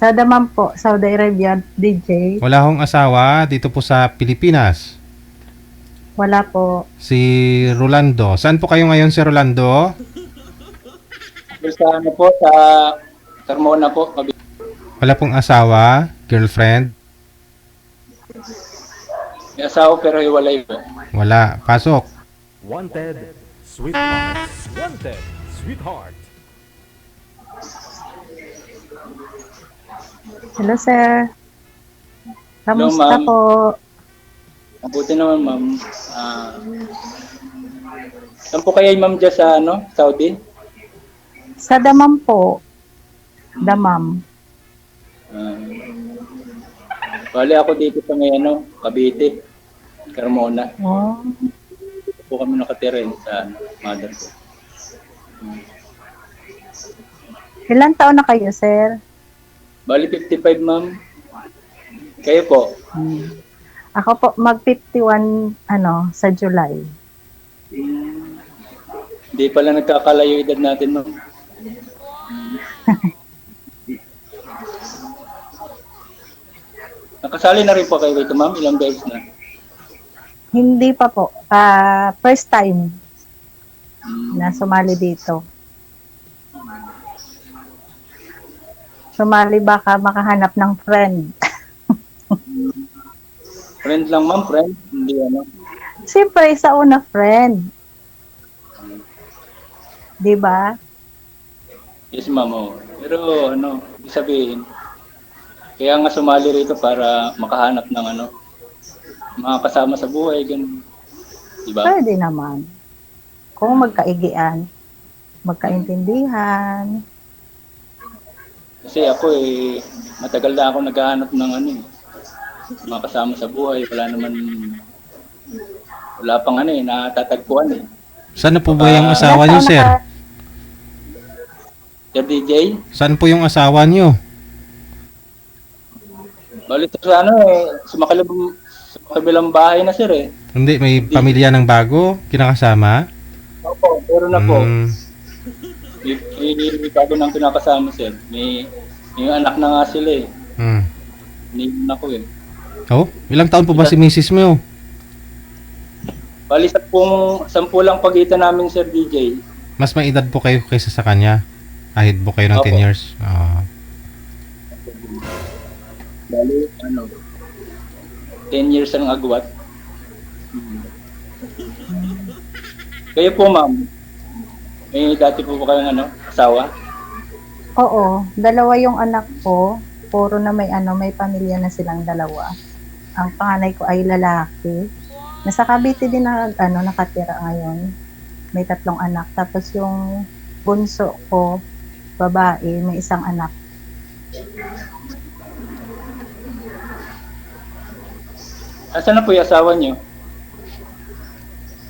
Sa Daman po, Saudi Arabia, DJ. Wala hong asawa dito po sa Pilipinas. Wala po. Si Rolando. Saan po kayo ngayon, si Rolando? Sa ano po, sa Carmona po. Wala pong asawa, girlfriend? May asawa pero hiwalay po. Wala. Pasok. Wanted, sweetheart. Wanted, sweetheart. Hello, sir. Kamusta ma'am. po? Mabuti naman, ma'am. Saan po kaya ma'am dyan sa ano, Saudi? Sa Daman po. Damam. Bali ako dito sa may ano, Cavite, Carmona. Oh. Dito po kami nakatira sa ano, mother ko. Ilan taon na kayo, sir? Bali 55, ma'am. Kayo po? Ako po, mag-51, sa July. Hindi pala nagkakalayo edad natin, ma'am. Nakasali na rin po kayo dito, ma'am? Ilang beses na? Hindi pa po. First time na sumali dito. Sumali baka makahanap ng friend. Friend lang, ma'am. Friend? Hindi ano. Siyempre, sa una friend. Di ba? Yes, ma'am. Oh. Pero ano, ibig sabihin, kaya nga sumali rito para makahanap ng ano, mga kasama sa buhay, ganun. Diba? Pwede naman. Kung magkaigian, magkaintindihan. Kasi ako matagal na ako naghahanap ng ano mga kasama sa buhay. Wala pang natatagpuan Saan na po ba yung asawa niyo, sir? Sir DJ? Saan po yung asawa niyo? Bali sa sa kabilang bahay na, sir Hindi, may pamilya ng bago, kinakasama? Opo, pero na po. May bago nang kinakasama, sir. May anak na nga sila Hindi na ako Oh, ilang taon po ba si Mrs. mo? Bali, 10 lang pagitan namin, Sir DJ. Mas may edad po kayo kaysa sa kanya? Ahid po kayo ng Opo. 10 years? Bali, 10 years ang agwat. Kayo po, ma'am. May dati po ba kayong asawa? Oo, dalawa yung anak ko. Puro na may pamilya na silang dalawa. Ang panganay ko ay lalaki. Nasa Cavite din nakatira ngayon. May 3 anak. Tapos yung bunso ko, babae, may 1 anak. Asan na po yung asawa niyo?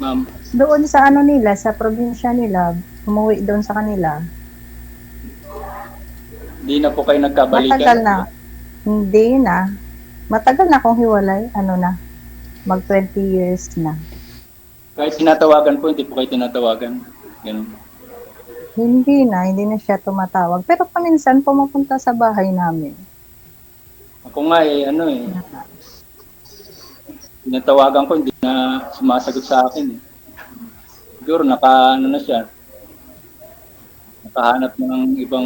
Ma'am. Doon sa nila, sa probinsya nila, umuwi doon sa kanila. Hindi na po kayo nagkabalikan? Matagal na. Hindi na. Matagal na akong hiwalay. Mag 20 years na. Kahit tinatawagan po, hindi po kayo tinatawagan. Ganun. Hindi na siya tumatawag. Pero paminsan pumupunta sa bahay namin. Ako nga tinatawagan ko, hindi na sumasagot sa akin. Siguro na siya. Nakahanap ng ibang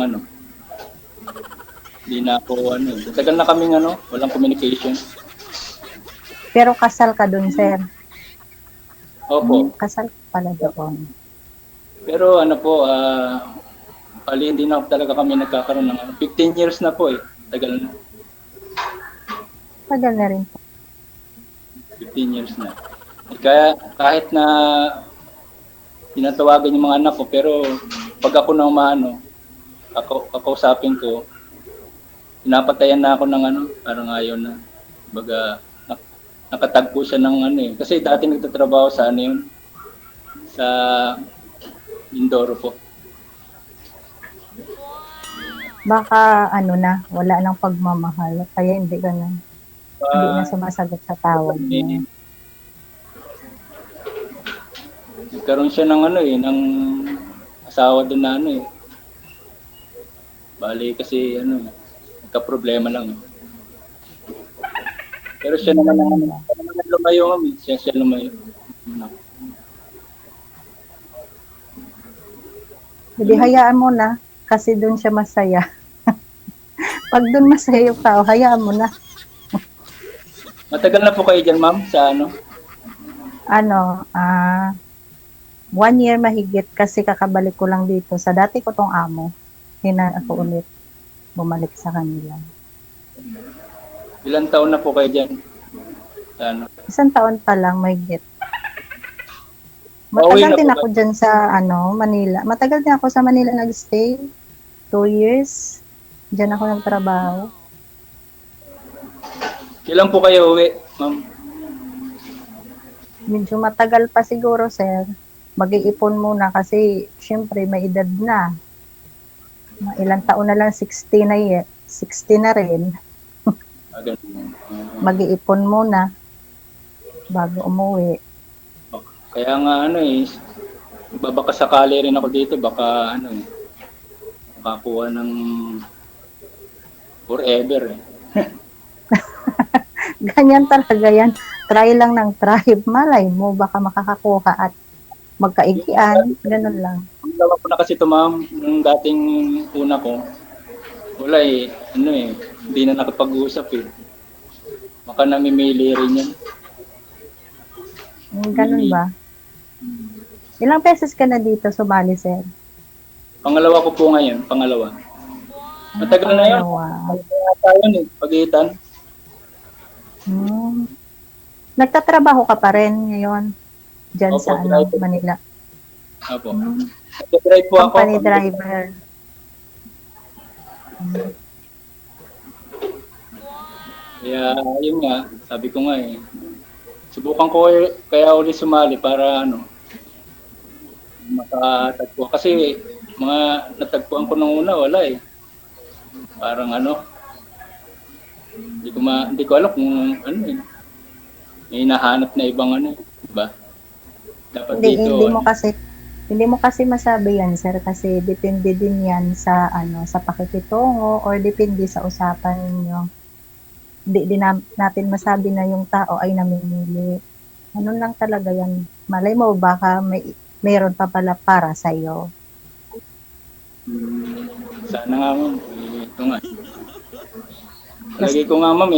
Hindi na ako Tagal na kaming walang communication. Pero kasal ka dun, sir. Opo. Kasal ka pala doon. Pero ano po, bali hindi na talaga kami nagkakaroon ng 15 years na po eh. Tagal na. Tagal na rin po. 15 years na. Kaya kahit na tinatawagan yung mga anak ko, pero pag ako nang maano, kakausapin ko, pinapatayan na ako ng parang ayaw na. Baga, nakatagpo siya ng eh. Kasi dati nagtatrabaho sa yun, sa Mindoro po. Baka na, wala nang pagmamahal. Kaya hindi ganun. Hindi na sumasagot sa tawag niya. Nagkaroon siya ng ng asawa doon na Bali kasi nagka-problema lang. Pero siya naman lumayo kami. Siya lumayo. Hindi, hayaan mo na. Kasi doon siya masaya. Pag doon masaya yung tao, hayaan mo na. Matagal na po kayo dyan, ma'am, sa 1 year mahigit kasi kakabalik ko lang dito. Sa dati ko tong amo. Ako ulit bumalik sa kanila. Ilang taon na po kayo dyan? Sa 1 taon pa lang mahigit. Pauwi Matagal na din po ako dyan sa Manila. Matagal din ako sa Manila nag-stay. 2 years. Diyan ako nagtrabaho. Kailan po kayo uwi, ma'am? Medyo matagal pa siguro, sir. Mag-iipon muna kasi syempre may edad na. Ilang taon na lang, 60 na 60 na rin. Mag-iipon muna bago umuwi. Kaya nga baka sakali rin ako dito, baka makakuha ng forever eh. Ganyan talaga yan. Try lang ng try. Malay mo, baka makakakuha at magkaigian. Ganun lang. Ang lawa ko na kasi ito, ma'am, nung dating una ko, wala hindi na nakapag-uusap eh. Baka namimili rin yan. Ganun ba? Ilang beses ka na dito sumali, sir? Pangalawa ko po ngayon, pangalawa. Matagal na yun. Pag-iitan. Nagtatrabaho ka pa rin ngayon dyan Opo, sa Manila? Opo. Nag-drive po ako. Company driver. Kaya yun nga, sabi ko nga subukan ko kaya ulit sumali para makatagpo. Kasi mga natagpuan ko nung una, wala eh. Parang hindi ko alam kung may hinahanap na ibang diba? Dapat dito. Hindi mo kasi masabi yan, sir, kasi depende din yan sa sa pakikitungo or depende sa usapan ninyo. Hindi din natin masabi na yung tao ay namimili. Ano lang talaga yan. Malay mo, baka mayroon pa pala para sa'yo. Sana nga, ma'am. Ito nga. Lagi ko nga, ma'am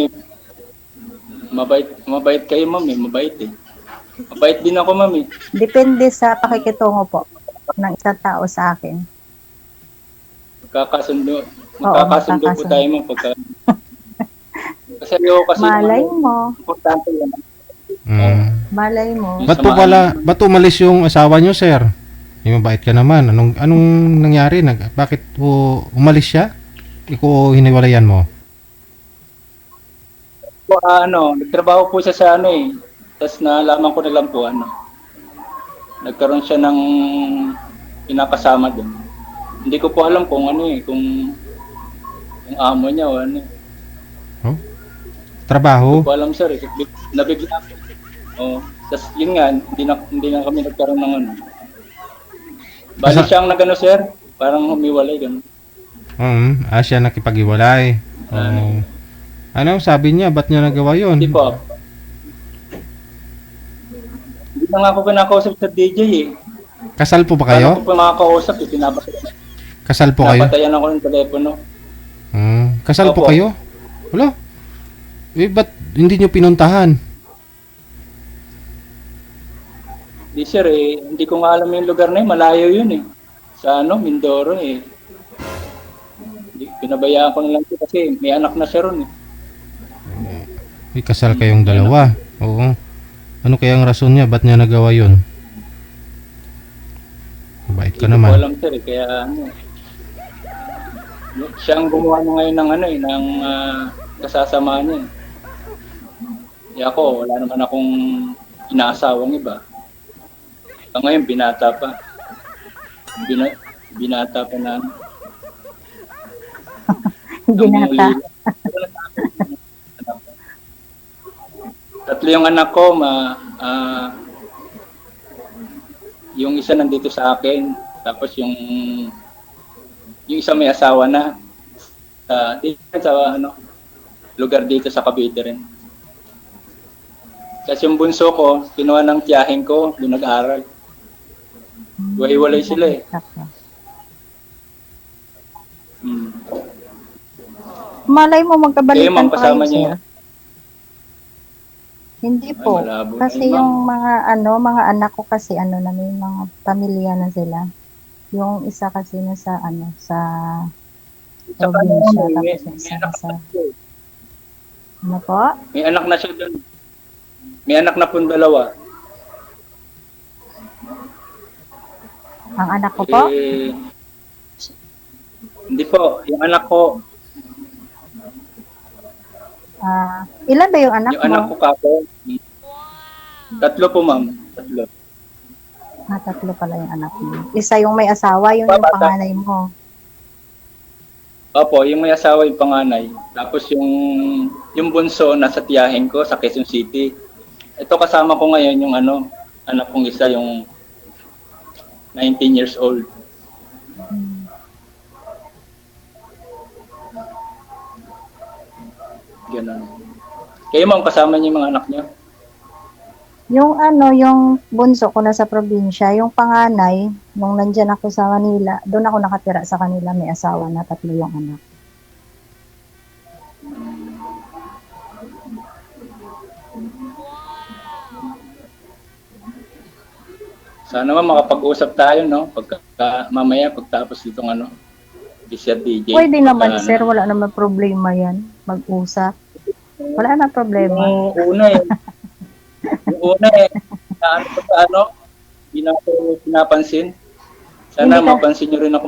mabait kayo, ma'am mabait eh. Mabait din ako, ma'am Depende sa pakikitungo po ng isang tao sa akin. Magkakasundo po tayo, ma'am, pagka kasi malay mo. Importante yan. Malay mo. Ba't umalis yung asawa nyo, sir? Mabait ka naman. Anong nangyari? Bakit umalis siya? Ikaw hiniwalayan mo? Nagtrabaho po siya sa Tapos nalaman ko na lang po nagkaroon siya ng pinakasama doon. Hindi ko po alam kung kung amo niya o Trabaho? Hindi ko alam, sir. Nabigla. Tapos yun nga, hindi na kami nagkaroon ng Bali siyang nagano, sir. Parang humiwalay ganun. Siya nakipag-iwalay. Sabi niya, ba't niya nagawa yun? Hindi po. Hindi na nga ako kinakausap sa DJ eh. Kasal po ba kayo? Paano ko pa makakausap eh, Kasal po kayo? Napatayan ako ng telepono. Kasal po kayo? Wala. Ba't hindi nyo pinuntahan? Hindi sir, hindi ko nga alam yung lugar na yun. Malayo yun eh. Sa Mindoro eh. Pinabayaan ko na lang siya kasi may anak na siya ron eh. May kasal kayong dalawa. Oo. Ano kaya ang rason niya? Ba't niya nagawa yun? Mabait ka Hindi ko naman. alam sir eh. Kaya siya ang gumawa na ngayon ng ng kasasama niya. Ako, wala naman akong inaasawang iba. Ngayon, binata pa. Binata pa na. Binata. Tatlo yung anak ko, yung isa nandito sa akin, tapos yung isa may asawa na. Sa lugar dito sa Cavite rin. Kasi yung bunso ko, kinuha ng tiyahin ko, doon nag-aral. Hiwalay sila eh. Malay mo magkabalikan Kayo, pa kasama kayo, niya. sir. Hindi po. malabo Kasi na yun, yung mga anak ko kasi na may mga pamilya na sila. Yung isa kasi na sa sa probinsya, tapos yung isa na sa ano po? May anak na siya doon. May anak na pong dalawa. Ang anak ko po? Hindi po. Yung anak ko, Ilan ba yung anak yung mo? anak ko kapo. Tatlo po, ma'am. Tatlo. Tatlo pala yung anak mo. Isa yung may asawa, yung panganay mo. Opo, yung may asawa yung panganay. Tapos yung bunso nasa tiyahin ko sa Quezon City. Ito kasama ko ngayon yung anak kong isa, yung 19 years old. Ganun. Kayo ma'am, kasama niyo yung mga anak niyo? Yung bunso ko na sa probinsya, yung panganay, nung nandyan ako sa Manila, doon ako nakatira sa kanila, may asawa na, 3 yung anak. Sana makapag-usap tayo, no? Mamaya, pagtapos itong Bisya DJ. Pwede naman, sir, wala naman problema yan, mag-usap. Wala na problema. Yung una hindi na ako pinapansin. Sana mapansin nyo rin ako.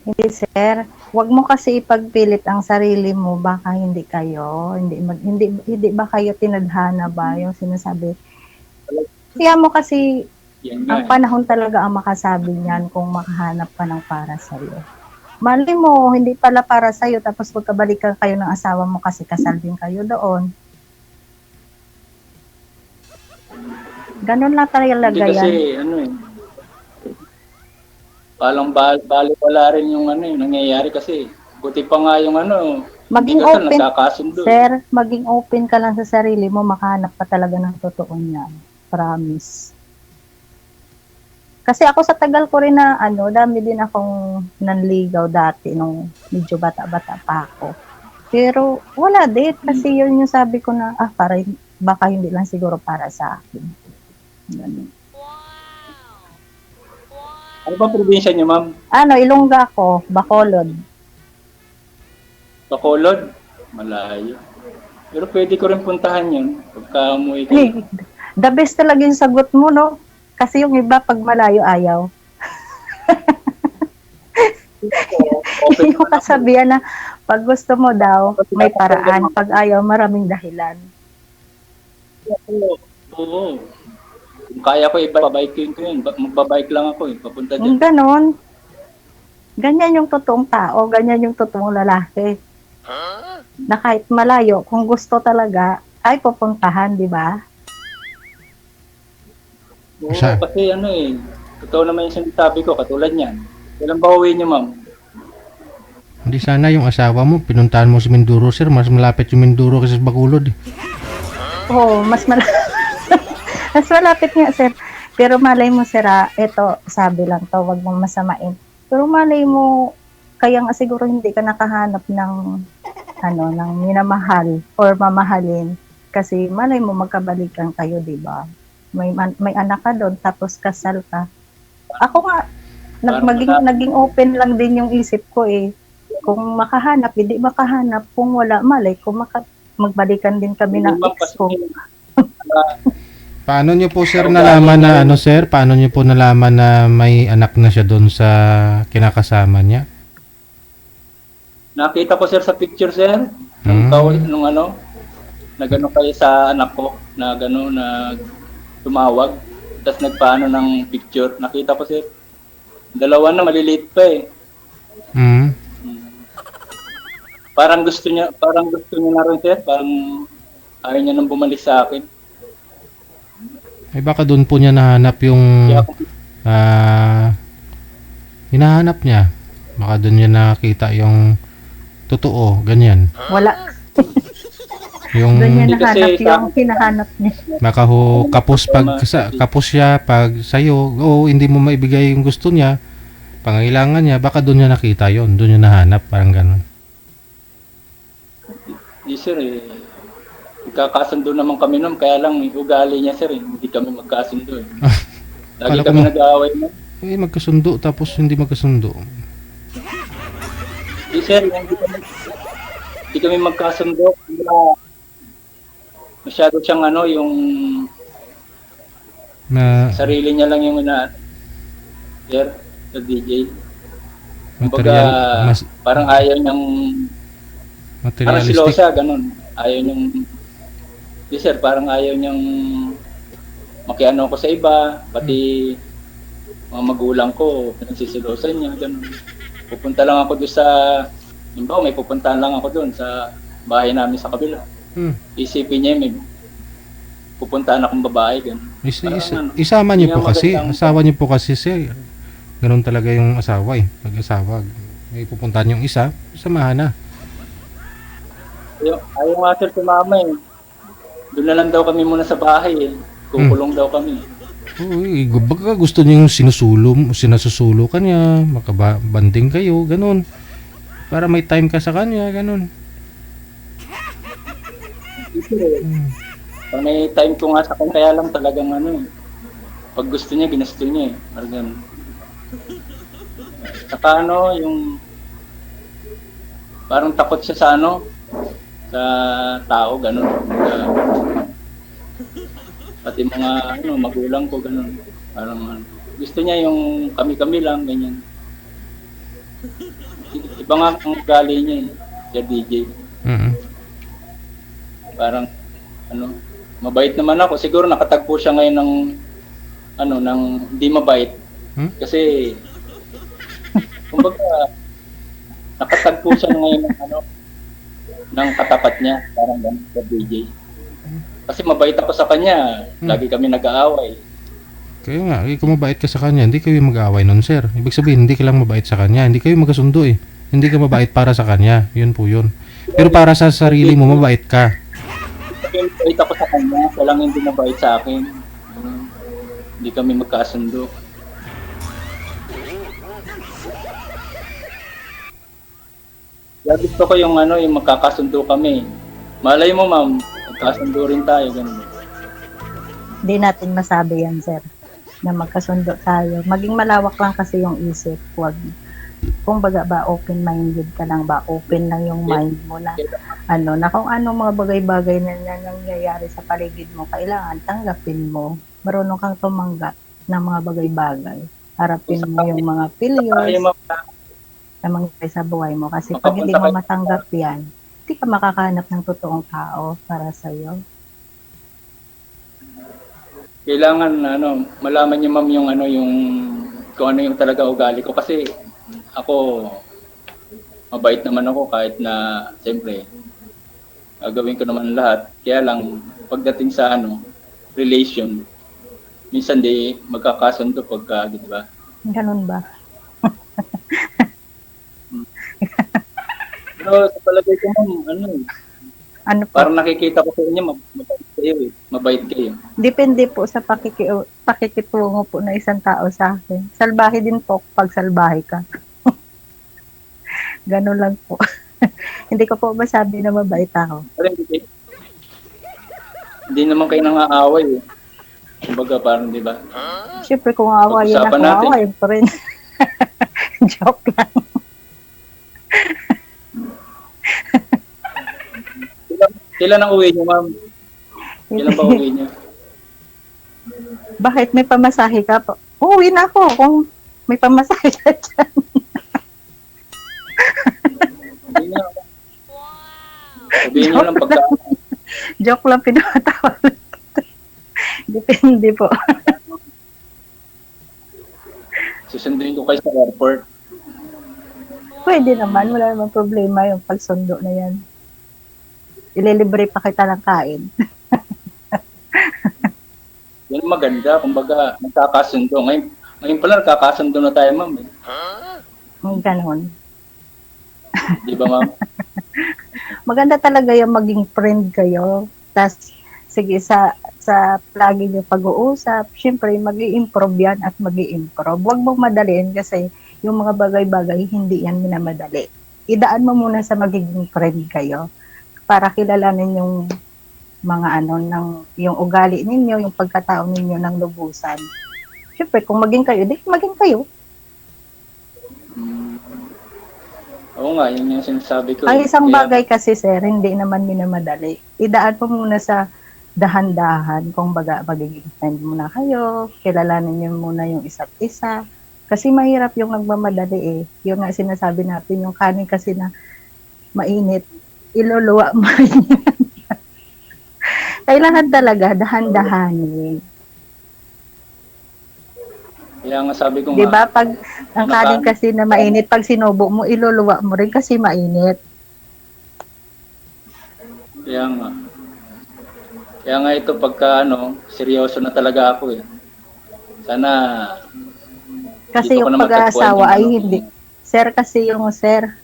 Hindi, sir. Huwag mo kasi ipagpilit ang sarili mo, baka hindi kayo, hindi ba kayo tinadhana ba yung sinasabi. Kaya mo kasi ang panahon talaga ang makasabi niyan kung makahanap ka ng para sa'yo. Mali mo, hindi pala para sa'yo, tapos pagkabalikan kayo ng asawa mo kasi kasal din kayo doon. Ganun lang talaga Hindi kasi, yan. palang bali wala rin yung yung nangyayari kasi. Buti pa nga yung maging kasal, open, nagkakasundo. sir, maging open ka lang sa sarili mo, makahanap ka talaga ng totoo niyan. Promise. Kasi ako sa tagal ko rin na dami din akong nanligaw dati nung medyo bata-bata pa ako. Pero wala din kasi yun yung sabi ko na baka hindi lang siguro para sa akin. Ganun. Ano ba probinsya niyo, ma'am? Ilongga ako, Bacolod. Bacolod? Malayo. Pero pwede ko rin puntahan yun pagka umuwi ko. The best talaga yung sagot mo, no? Kasi yung iba, pag malayo, ayaw. Yung kasabihan na, pag gusto mo daw, may paraan. Pag ayaw, maraming dahilan. Oo. Kung kaya ko, ibabike ko yun. Magbabike lang ako, papunta dyan. Ganon. Ganyan yung totoong tao, ganyan yung totoong lalaki. Na kahit malayo, kung gusto talaga, ay pupuntahan, di ba? Oo, kasi totoo naman yung sinasabi ko, katulad niyan. Kailan ba uwi niyo, ma'am? Hindi, sana yung asawa mo, pinuntahan mo sa Mindoro, sir. Mas malapit yung Mindoro kasi sa Bacolod. Oo, mas malapit nga, sir. Pero malay mo, sir, ito, sabi lang to, wag mong masamain. Pero malay mo, kaya nga siguro hindi ka nakahanap ng minamahal or mamahalin. Kasi malay mo magkabalikan kayo, di ba? may anak ka doon, tapos kasal ka. Ako nga, Parang naging open lang din yung isip ko eh. Kung makahanap, hindi makahanap. Kung wala, malay, kung magbalikan din kami ng ex ko. Paano niyo po sir nalaman na ano sir? Paano niyo po nalaman na may anak na siya doon sa kinakasama niya? Nakita ko sir sa picture sir, nung ano, nagano kayo sa anak ko, na gano na tumawag, tapos nagpaano ng picture, nakita ko sir. Dalawa na maliliit pa eh. Parang gusto niya na rin sir, parang ayaw niya nang bumalik sa akin. Eh baka doon po niya nahanap yung hinahanap niya. Baka doon niya nakita yung totoo, ganyan. Wala. Yung Doon niya Hindi kasi nahanap yung hinahanap niya. baka ho kapos siya pag sa'yo, hindi mo maibigay yung gusto niya, pangailangan niya, baka doon niya nakita yon, doon niya nahanap, parang ganun. Di sir eh. Magkakasundo naman kami nun, kaya lang ugali niya sir eh. Hindi kami magkasundo eh. Lagi Akala ko kami na- nag-aaway na. Magkasundo tapos hindi magkasundo. Di sir, hindi kami magkasundo. Masyado siyang ano, yung Na sarili niya lang yung sir, sa DJ. Kumbaga, parang ayaw niyang parang materialistic. silosa, ganun. Ayaw niyang di sir, parang ayaw niyang makiano ko sa iba, pati mga magulang ko, pinagsisilosan niya, ganun. Pupunta lang ako doon sa, may pupuntahan lang ako doon sa bahay namin sa kabila. Isipin niya, may pupuntahan akong babae, ganun. Isama niyo po kasi, magandang- asawa niyo po kasi sir. Ganun talaga yung asawa eh. Pag-asawa, may pupuntahan yung isa, samahan na. Ayaw nga sir sumama eh. Doon na lang daw kami muna sa bahay eh. Kukulong daw kami. Uy, baka gusto niyo yung sinasusulo ka niya, makabanding kayo, ganun. Para may time ka sa kanya, ganun. Pag may time ko nga sa kanya, kaya lang talagang ano eh. Pag gusto niya, ginusto niya eh. Parang ganun. Saka ano, yung parang takot siya sa ano, sa tao, ganun. Pati mga ano, magulang ko, ganun. Parang gusto niya yung kami-kami lang, ganyan. Iba nga ang ugali niya eh, sa DJ. Parang ano, mabait naman ako. Siguro nakatagpo siya ngayon ng ano, ng hindi mabait. Kasi kumbaga nakatagpo siya ngayon ng ano, ng katapat niya, parang ganun sa DJ. Kasi mabait ako sa kanya, lagi kami nag-aaway. Kaya nga, kung mabait ka sa kanya, hindi kayo mag-aaway nun, sir. Ibig sabihin, hindi ka lang mabait sa kanya, hindi kayo magkasundo eh. Hindi ka mabait para sa kanya, yun po yun. Pero para sa sarili mo, mabait ka. Mabait ako sa kanya, siya lang hindi mabait sa akin. Hindi kami magkasundo. Kaya gusto ko yung ano, yung magkakasundo kami. Malay mo ma'am, magkasundo rin tayo, ganun. Hindi natin masabi yan, sir, na magkasundo tayo. Maging malawak lang kasi yung isip. Huwag, kung baga ba, open-minded ka lang ba? Open lang yung mind mo na, ano, na kung anong mga bagay-bagay na nangyayari sa paligid mo, kailangan tanggapin mo. Marunong kang tumanggap ng mga bagay-bagay. Harapin mo yung mga failures na mangyayari sa buhay mo. Kasi pag hindi mo matanggap yan, hindi ka makakahanap ng totoong tao para sa'yo. Kailangan ano, malaman niyo ma'am yung ano, yung kung ano yung talaga ugali ko kasi ako mabait naman ako kahit na siyempre gagawin ko naman lahat. Kaya lang pagdating sa ano, relation, minsan di magkakasundo pagka, di ba? Ganun ba? Pero sa palagay ko ma'am, ano po? parang nakikita ko sa inyo, mabait kayo eh. Mabait kayo. Depende po sa pakikitungo po ng isang tao sa akin. Salbahe din po pag salbahe ka. Ganun lang po. Hindi ko po masabi na mabait ako. Pero hindi naman kayo nang-aaway eh. Kumbaga parang, di ba? Siyempre kung aawayin ako, Pag-usapan natin. aawayin pa rin. Joke lang. Kailan ang uwi niyo, ma'am? Kailan ba uwi niyo? Bakit may pamasahe ka po? Uuwi na ako kung may pamasahe ka dyan. Sabihin niyo lang pagka... Joke lang, pinatawa lang kita. Depende po. Susunduin ko kayo sa airport. Pwede naman, wala namang problema yung pagsundo na yan. Ililibre pa kita ng kain. Yan ang maganda. Kumbaga, nagkakasundo. Ngayon pala, nagkakasundo na tayo, ma'am. Ganon. Di ba, ma'am? Maganda talaga yung maging friend kayo. Tapos, sige, sa lagi nyo pag-uusap, syempre, mag-i-improve yan at mag-i-improve. Huwag mong madaliin kasi yung mga bagay-bagay, hindi yan minamadali. Idaan mo muna sa magiging friend kayo para kilalanin yung mga yung ugali ninyo, yung pagkatao ninyo ng lubusan. Syempre, kung maging kayo, di maging kayo. Oo nga, yun yung sinasabi ko. Ang isang Kaya- bagay kasi, sir, hindi naman minamadali. Idaan mo muna sa dahan-dahan, kung baga magiging friend muna kayo, kilalanin niyo muna yung isa't isa. Kasi mahirap yung nagmamadali eh. Yung nga sinasabi natin, yung kanin kasi na mainit, iluluwa mo rin yan. Kailangan talaga dahan-dahanin. Kaya nga sabi ko Di nga, ba? Pag ang kanin kasi na mainit, pag sinubo mo, iluluwa mo rin kasi mainit. kaya nga. Kaya nga ito pagka seryoso na talaga ako eh. Sana Kasi dito ko yung na pag-aasawa matagpuan ay yung hindi.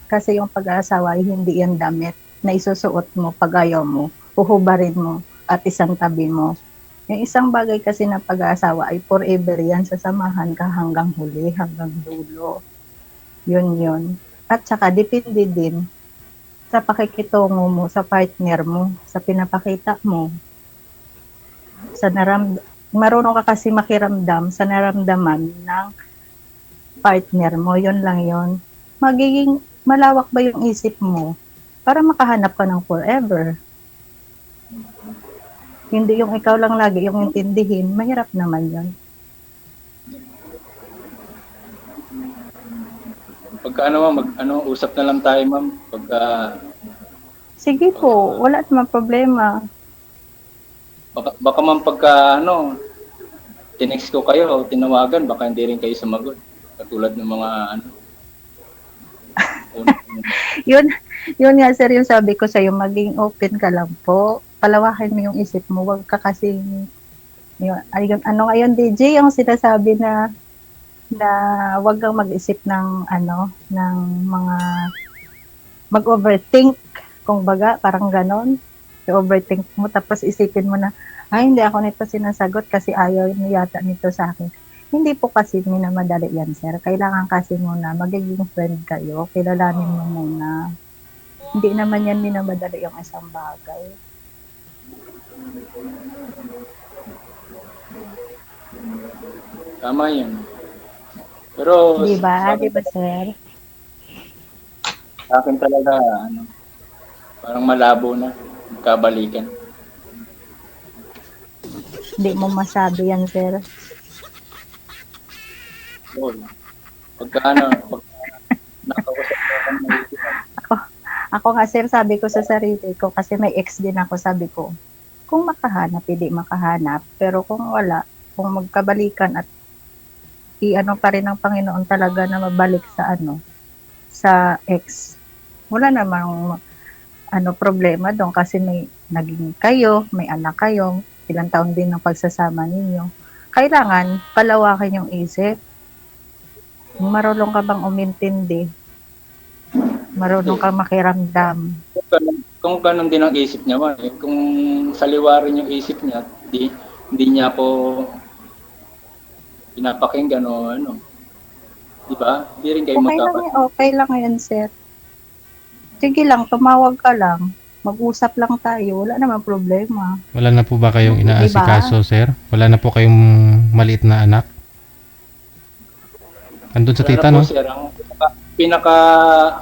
Kasi yung pag-aasawa ay hindi yan damit na isusuot mo pag ayaw mo, huhubarin mo at isang tabi mo. Yung isang bagay kasi ng pag-aasawa ay forever yan, sasamahan ka hanggang huli, hanggang dulo. Yun. At saka depende din sa pakikitungo mo, sa partner mo, sa pinapakita mo. Marunong ka kasi makiramdam sa naramdaman ng partner mo, yun lang yun. Magiging malawak ba yung isip mo para makahanap ka ng forever? Hindi yung ikaw lang lagi yung intindihin, mahirap naman yun. pagka usap na lang tayo, ma'am. Pagka Sige po, wala namang problema. baka ma'am pagka tinext ko kayo, tinawagan, baka hindi rin kayo sumagot. Katulad ng mga Yun nga sir, yung sabi ko sa'yo, maging open ka lang po. Palawakin mo yung isip mo, wag ka kasi ngayon DJ, yung sinasabi na wag kang mag-isip ng ng mga mag-overthink, kung baga, parang ganon. I-overthink mo, tapos isipin mo na, ay, hindi ako nito sinasagot kasi ayaw yata nito sa akin. Hindi po kasi minamadali yan, sir. Kailangan kasi muna, magiging friend kayo, kilalanin mo muna. Hindi naman yan minamadali yung isang bagay. tama yun. Pero Di ba, sir? sa akin talaga, parang malabo na, magkabalikan. Hindi mo masabi yan, sir. So, pagka nakausap ko kang Ako nga, sir, sabi ko sa sarili ko, kasi may ex din ako, sabi ko, kung makahanap, hindi makahanap. Pero kung wala, kung magkabalikan at pa rin ng Panginoon talaga na mabalik sa ex. Wala namang problema doon kasi may naging kayo, may anak kayo, ilang taon din ng pagsasama ninyo. Kailangan palawakin yung isip. Marunong ka bang umintindi? Marunong ka makiramdam? Kung ganun din ang isip niya, kung saliwarin yung isip niya, hindi niya ako pinapakinggan o di ba? Hindi rin kayo Okay lang yan, sir. Sige lang, tumawag ka lang. mag-usap lang tayo, wala naman problema. Wala na po ba kayong Diba? inaasikaso, sir? Wala na po kayong maliit na anak? Andun sa Wala tita, na po, no? sir. Ang pinaka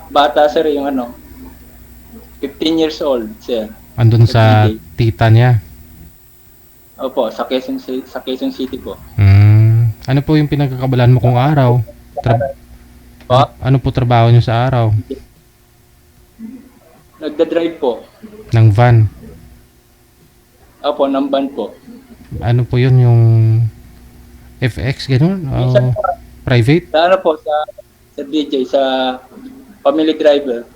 bata, sir, yung 15 years old, sir. Andun sa tita niya. Opo, sa Quezon City po. Ano po yung pinagkakabalan mo kung araw? Ano po trabaho niyo sa araw? Nagda-drive po. Ng van? Opo, ng van po. Ano po yun, yung FX, gano'n? O private? Sa ano po, sa DJ, sa family driver.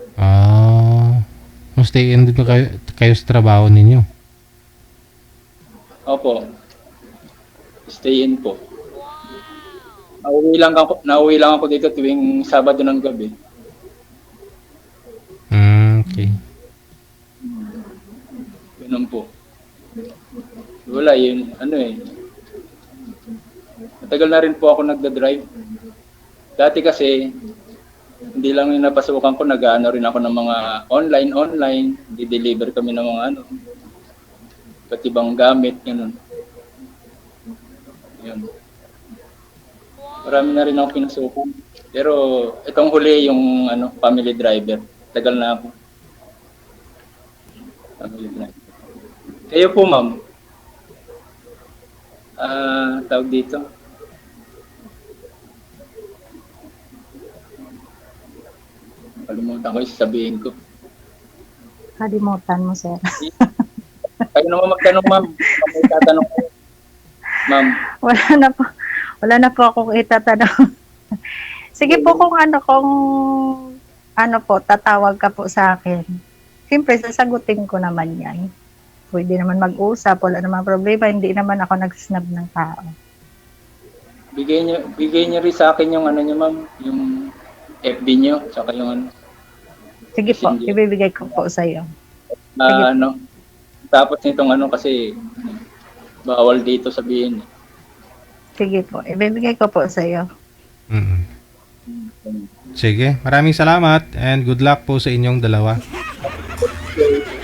Stay in din ba kayo sa trabaho ninyo? Opo. Stay in po. Nauwi lang ako dito tuwing Sabado ng gabi. Okay. Ganun po. Wala yun, matagal na rin po ako nagda-drive. Dati kasi, hindi lang yung napasukan ko, nag-ano rin ako ng mga online, di-deliver kami ng mga iba't ibang gamit, ganun. Yun. Marami na rin ako pinasukan. Pero itong huli yung family driver. Tagal na ako. Family driver. Kayo po, ma'am. Tawag dito. Kalimutan ko yung sasabihin ko. Kalimutan mo, sir. Kayo naman magtanong, ma'am. May tatanong ko. Ma'am. Wala na po akong itatanong. Sige po kung tatawag ka po sa akin. Siyempre, sasagutin ko naman yan. Pwede naman mag-usap, wala naman problema, hindi naman ako nag-snub ng tao. Bigay niyo rin sa akin yung niyo, ma'am, yung FB niyo, saka yung Sige po, ibibigay ko po sa iyo. Tapos nitong kasi bawal dito sabihin. Sige po, ibibigay ko po sa iyo. Sige, maraming salamat and good luck po sa inyong dalawa.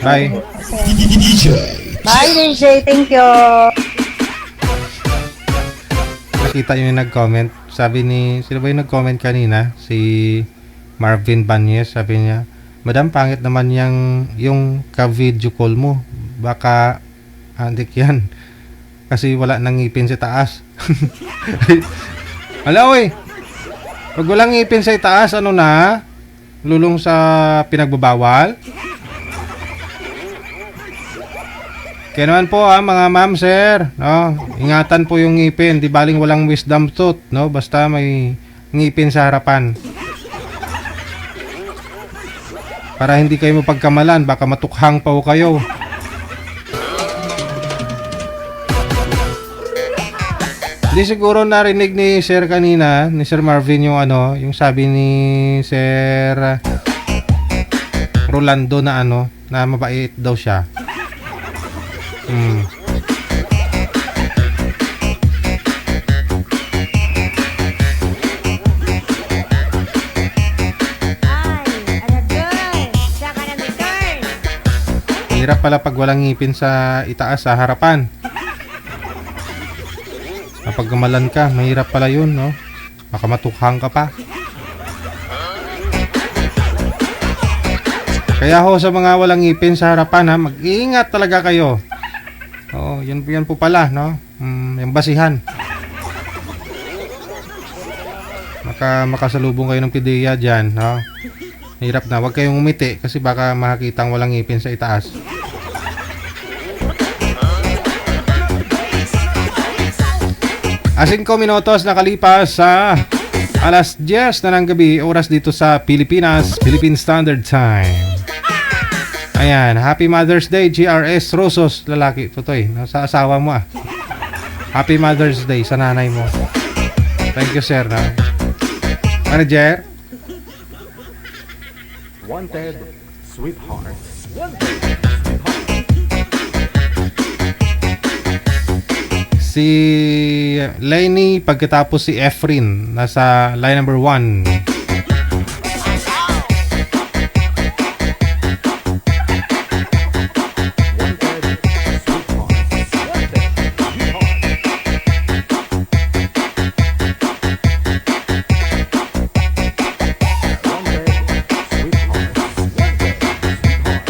Bye. Bye, DJ. Thank you. Nakita nyo yung nag-comment. Sabi sino ba yung nag-comment kanina? Si Marvin Banyes. Sabi niya, Madam, pangit naman yung ka-video call mo. Baka andik yan. Kasi wala nang ngipin sa taas. Hala, oy. Pag walang ngipin sa taas, lulong sa pinagbabawal? Kaya naman po mga ma'am, sir, ingatan po yung ngipin, di baling walang wisdom tooth, basta may ngipin sa harapan. Para hindi kayo mapagkamalan, baka matukhang pa ho kayo. Hindi siguro narinig ni Sir kanina, ni Sir Marvin yung sabi ni Sir Rolando na mabait daw siya. Hirap pala pag walang ngipin sa itaas sa harapan. Kapag gamalan ka, mahirap pala yun, Baka matukhang ka pa. Kaya ho sa mga walang ngipin sa harapan, mag-iingat talaga kayo. Yan po pala, yung basihan. Makasalubong kayo ng pideya dyan, Hirap na, huwag kayong umiti kasi baka makakitang walang ngipin sa itaas. Asing 5 minutos nakalipas sa alas 10 na ng gabi, oras dito sa Pilipinas, Philippine Standard Time. Ayan, Happy Mother's Day, GRS Rosos, lalaki, tutoy, sa asawa mo Happy Mother's Day sa nanay mo. Thank you, sir. Manager? Wanted, sweetheart. Si Lenny, pagkatapos si Efrin, nasa line number 1.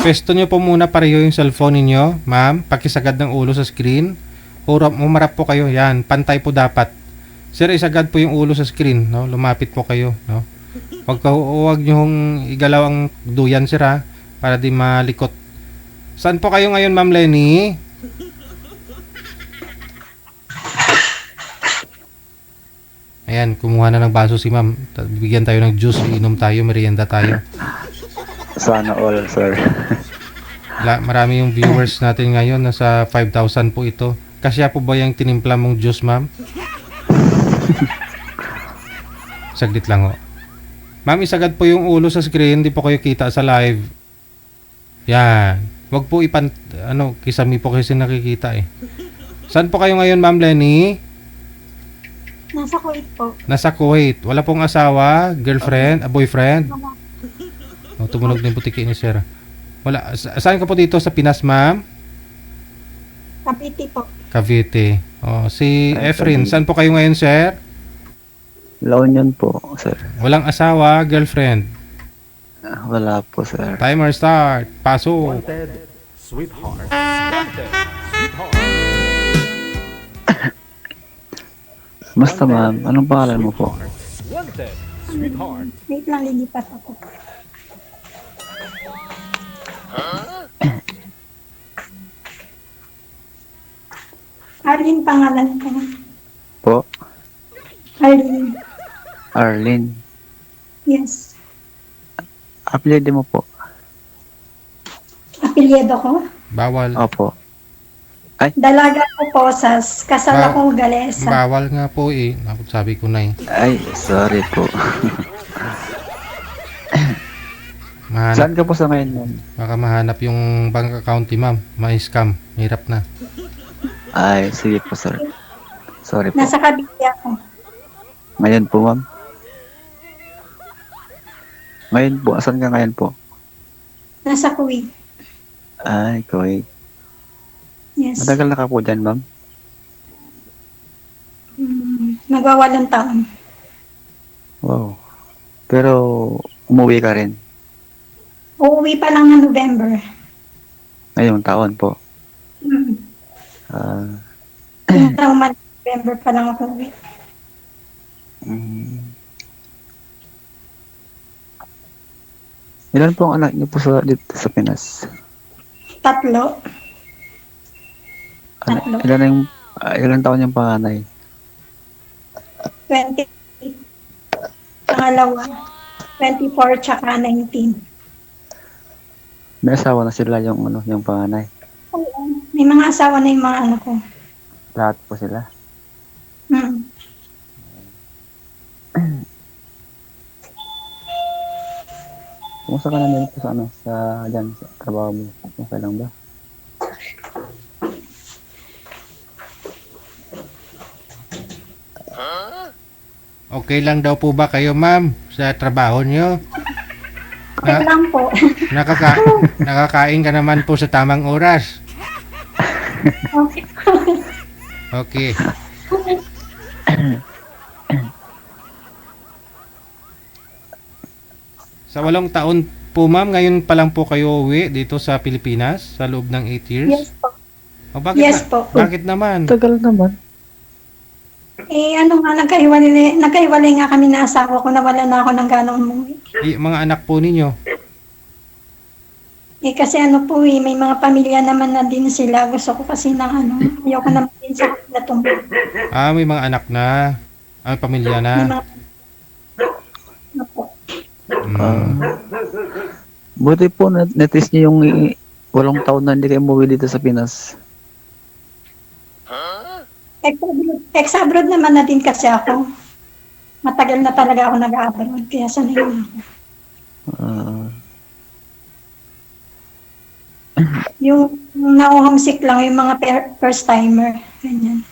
Pesto nyo po muna pareho yung cellphone ninyo, ma'am. Pakisagad ng ulo sa screen. Umarap po kayo. Yan, pantay po dapat. Sir, isagad po yung ulo sa screen, no? Lumapit po kayo, no? Huwag nyo igalaw ang duyan, sir, ha? Para di malikot. Saan po kayo ngayon, Ma'am Lenny? Ayan, kumuha na ng baso si ma'am. Bigyan tayo ng juice, inom tayo, merienda tayo. Sana all, sir. Marami yung viewers natin ngayon, nasa 5,000 po ito. Kasya po ba yung tinimpla mong juice, ma'am? Saglit lang, oh. Ma'am, isagad po yung ulo sa screen, di po kayo kita sa live. Yan. Wag po kisami po kasi nakikita eh. Saan po kayo ngayon, Ma'am Lenny? Nasa Kuwait po. Nasa Kuwait. Wala pong asawa, girlfriend, boyfriend? Oh, tumunog na yung butiki ni Sir. Wala. Saan ka po dito sa Pinas, ma'am? Cavite po. Cavite. Oh, si Efren. Saan po kayo ngayon, sir? La Union po, sir. Walang asawa, girlfriend? Wala po, sir. Timer start. Pasok. Wanted, sweetheart. Wanted, sweetheart. Basta ma'am, anong pangalan mo po? Wanted, sweetheart. Wait lang, lilipat ako. Arlene pangalan ko. Po? Arlene. Arlene. Yes. Apelyido mo po? Apelyido ko? Bawal. Opo. Dalaga ko Posas. Kasal akong Galesa. Bawal nga po eh. Sabi ko na eh. Ay, sorry po. Saan ka po sa ngayon, ma'am? Baka mahanap yung bank account ni ma'am. Ma-scam. Hirap na. Ay, sige po, sir. Sorry po. Nasa Cavite ako. Ngayon po, ma'am? Ngayon po, asan ka ngayon po? Nasa Kuwait. Ay, Kuwait. Yes. Matagal na ka po dyan, ma'am? Nagwawalang taon. Wow. Pero, umuwi ka rin? Uuwi pa lang ng November. Ngayong taon po? November pa lang ako uwi. Ilan po ang anak niyo po dito sa Pinas? 3. Ilan taon yung panganay? 20. Pangalawa, 24 tsaka 19. May asawa na sila yung panganay? Oo. May mga asawa na yung mga anak ko. Lahat po sila? Kumusta ka namin po sa dyan, sa trabaho mo? Okay lang ba? Okay lang daw po ba kayo, ma'am, sa trabaho nyo? Okay lang po. Nakakain ka naman po sa tamang oras. Okay. Okay. Sa 8 taon po, ma'am, ngayon pa lang po kayo uwi dito sa Pilipinas sa loob ng 8 years? Yes po. O, bakit po. Bakit naman? Tagal naman. Nagkahiwalay nga kami na asawa ko, nawala na ako ng ganong umuwi. Mga anak po ninyo? Kasi may mga pamilya naman na din sila. Gusto ko kasi ayoko naman din sa kanila tumulong. May mga anak na. May pamilya na. Buti po na-test niyo yung 8 taon na hindi kayo umuwi dito sa Pinas. Ex-abroad naman na din kasi ako. Matagal na talaga ako nag-abroad. Kaya sanay na ako. Yung na-homesick lang, yung mga first timer. Ganyan.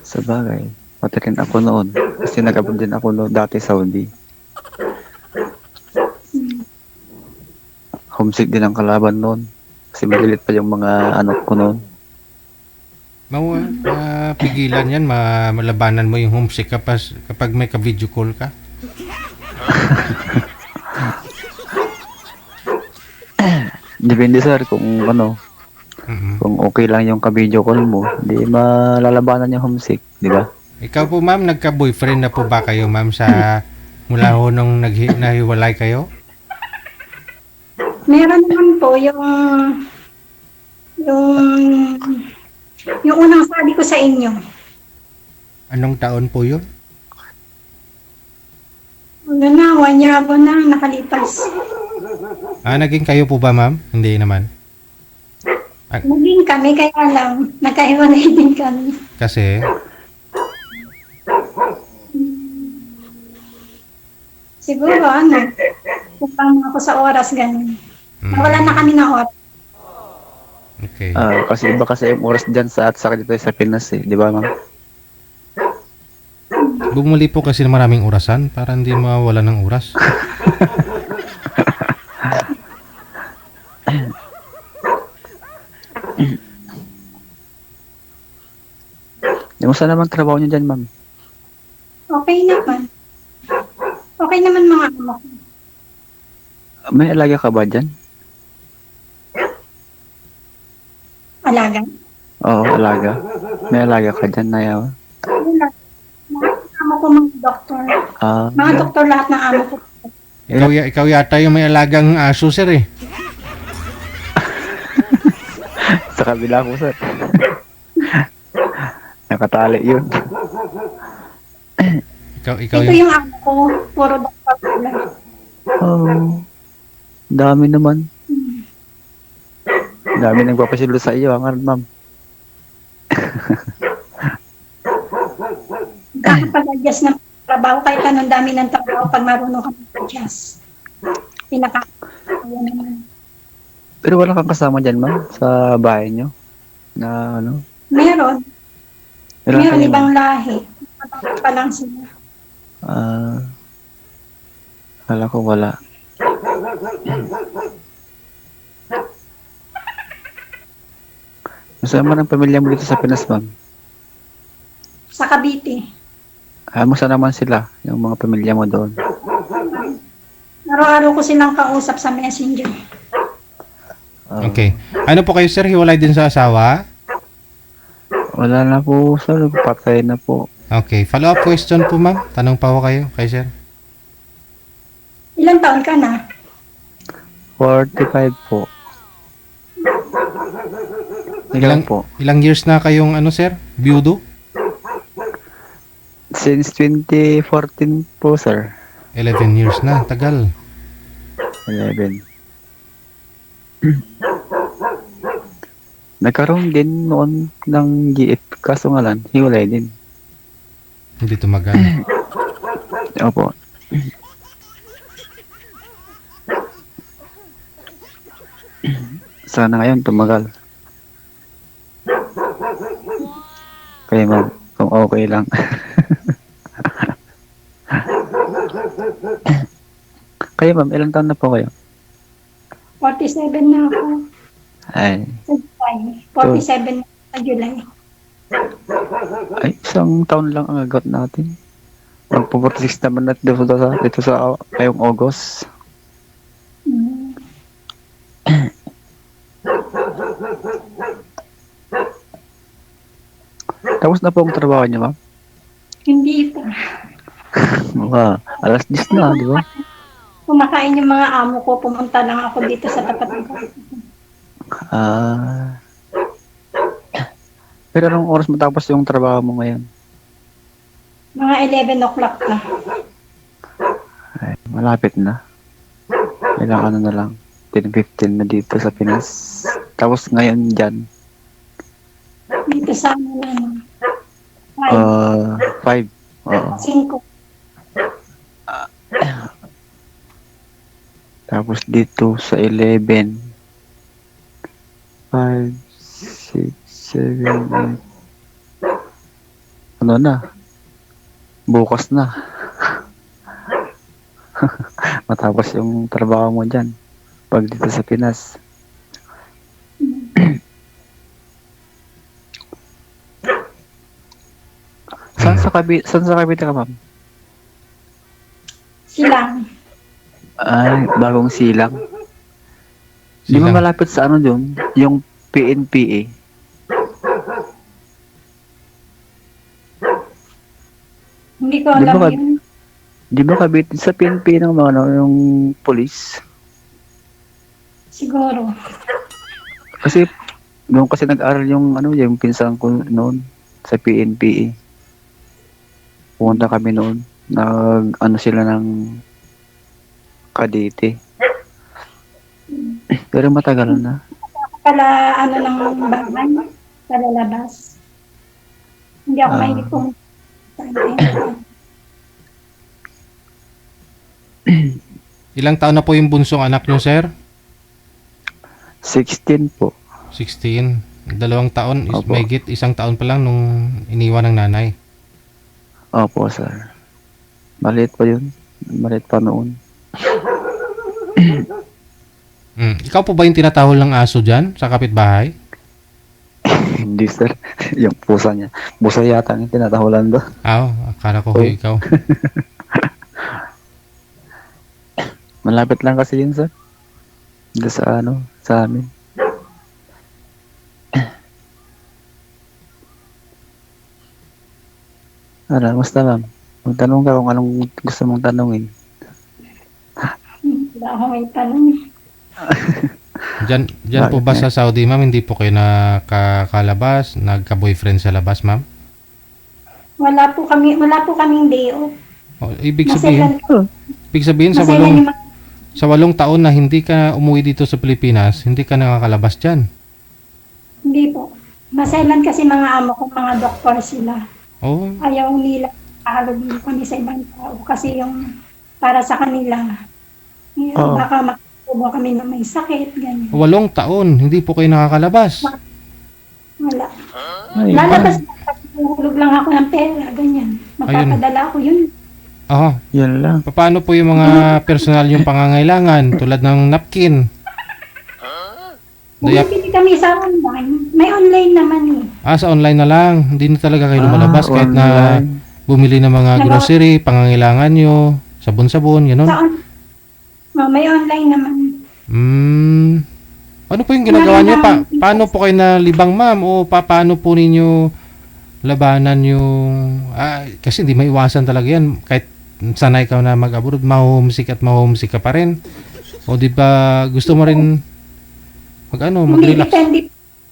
Sa bagay. Pati rin ako noon. Kasi nag-abroad din ako noon dati Saudi. Homesick din ang kalaban noon. Kasi malilit pa yung mga anak ko noon. Pigilan yan, malabanan mo yung homesick kapag may ka-video call ka. Depende sir kung ano, kung okay lang yung ka-video call mo, di malalabanan yung homesick, di ba? Ikaw po ma'am, nagka-boyfriend na po ba kayo ma'am sa mula ho nung nahiwalay kayo? Meron naman po yung unang sabi ko sa inyo. Anong taon po yun? Ano na, 1 year ago na nakalipas. Naging kayo po ba ma'am? Hindi naman. Naging kami, kaya lang, nagkahiwalay din kami. Kasi, Siguro, kupang ako sa oras, ganun. Wala na kami ng oras. okay. Kasi iba kasi yung oras dyan sa dito sa Pinas eh, di ba ma'am? Bumuli po kasi ng maraming orasan para hindi mawala ng oras. Kamusta naman trabaho niyo dyan ma'am? Okay naman. Okay naman mga anak. May alaga ka ba dyan? Alaga. Oo, alaga. May alaga ka dyan na yaw? Wala. Mga amo ko mga doktor. Mga doktor lahat ng amo ko. Ikaw yata yung may alagang aso sir eh. Sa kabila ko sir. Nakatali yun. Ikaw Ito yung amo ko. Puro doktor lang. Dami naman. Dami nagpapasilo sa iyo, ma'am. Nakakapag-adjust ng trabaho kahit anong dami ng trabaho pag marunong ka mag-adjust. Pero wala kang kasama dyan, ma'am, sa bahay nyo? Na ano? Meron. Meron Meron kayo, ibang lahi. Matapos pa lang sila. Kala ko wala. Masama ng pamilya mo dito sa Pinas, ma'am? Sa Cavite. Musta naman sila, yung mga pamilya mo doon? Araw-araw ko silang kausap sa messenger. Okay. Ano po kayo sir? Hiwalay din sa asawa? Wala na po, sir. Patay na po. Okay. Follow-up question po ma'am. Tanong pa ako kayo kay sir. Ilang taon ka na? 45 po. Ilang years na kayong ano sir? Biyudo? Since 2014 po, sir. 11 years na. Tagal. 11. Nagkaroon din noon ng GF, kaso nga lang, hiwalay din. Hindi tumagal. Opo. Sana ngayon tumagal. Kaya ma'am, kung okay lang. Kaya ma'am, ilang taon na po kayo? 47 na ako. Ay. Sa July. 47 na sa July. Ay, isang taon lang ang agot natin. Magpo-46 naman natin dito sa ngayong August. Tapos na po ang trabaho niya, ma'am? Hindi pa. Alas 10 na, di ba? Kumakain yung mga amo ko, pumunta lang ako dito sa tapat ng bahay. Pero anong oras matapos yung trabaho mo ngayon? Mga 11 o'clock na. Ay, malapit na. Ilang ano na lang. 10-15 na dito sa Pinas. Tapos ngayon dyan. Dito sa ano na. 5. Oo. 5. Tapos dito sa 11. 5, 6, 7, 8. Ano na? Bukas na. Matapos yung trabaho mo dyan. Pag dito sa Pinas. Saan sa Cavite ka, ma'am? Silang. Ay, bagong silang. Di ba Silang- malapit sa ano yun? Yung PNPA. Hindi ko Di alam ba, yun. di ba kabit sa PNPA ng mga ano, yung police? Siguro. Kasi noon kasi nag-aral yung ano, yung pinsan ko noon sa PNPA. Pumunta kami noon. Ano sila ng Cavite. Pero matagal na. Pala, ano ng bahay, palalabas. Hindi ako mahilig pumunta sa Ilang taon na po yung bunsong anak nyo, sir? 16 po. 16. 2 taon, Opo. mahigit 1 taon pa lang nung iniwan ng nanay. Opo, sir. Maliit pa yun. Maliit pa noon. Ikaw po ba yung tinatahol ng aso dyan sa kapitbahay? Hindi, sir. Yung pusa niya. Pusa yata yung tinatahulan doon. Akala ko ikaw. Malapit lang kasi yun, sir. Doon sa ano, sa amin. Ano, basta lang. Magtanong ka kung anong gusto mong tanongin. Wala ako may tanong. Diyan po ba sa Saudi, ma'am, hindi po kayo nakakalabas, nagka-boyfriend sa labas, ma'am? Wala po kaming day off. Ibig sabihin sa Maselan sa 8 taon na hindi ka umuwi dito sa Pilipinas, hindi ka nakakalabas diyan. Hindi po. Maselan kasi mga amo ko, mga doktor sila. Oh. Ayaw nila kahalubin kami sa ibang tao kasi yung para sa kanila. Baka makasubo kami na may sakit, ganyan. 8 taon, hindi po kayo nakakalabas. Wala. Ay, Lalabas na hulog lang ako ng pera, ganyan. Magpapadala ako yun. Yan lang. Paano po yung mga personal yung pangangailangan tulad ng napkin? Bumibili kami sa online. May online naman eh. Sa online na lang. Hindi na talaga kayo lumalabas kahit na online. bumili ng mga grocery, pangangailangan nyo, sabon-sabon, gano'n. May online naman. Ano po yung ginagawa nyo? Paano po kayo nalibang, ma'am? O paano po ninyo labanan yung... kasi hindi maiwasan talaga yan. Kahit sanay ka na mag-abroad, ma-homesick at ma-homesick ka pa rin. O di ba gusto mo rin mag-relax?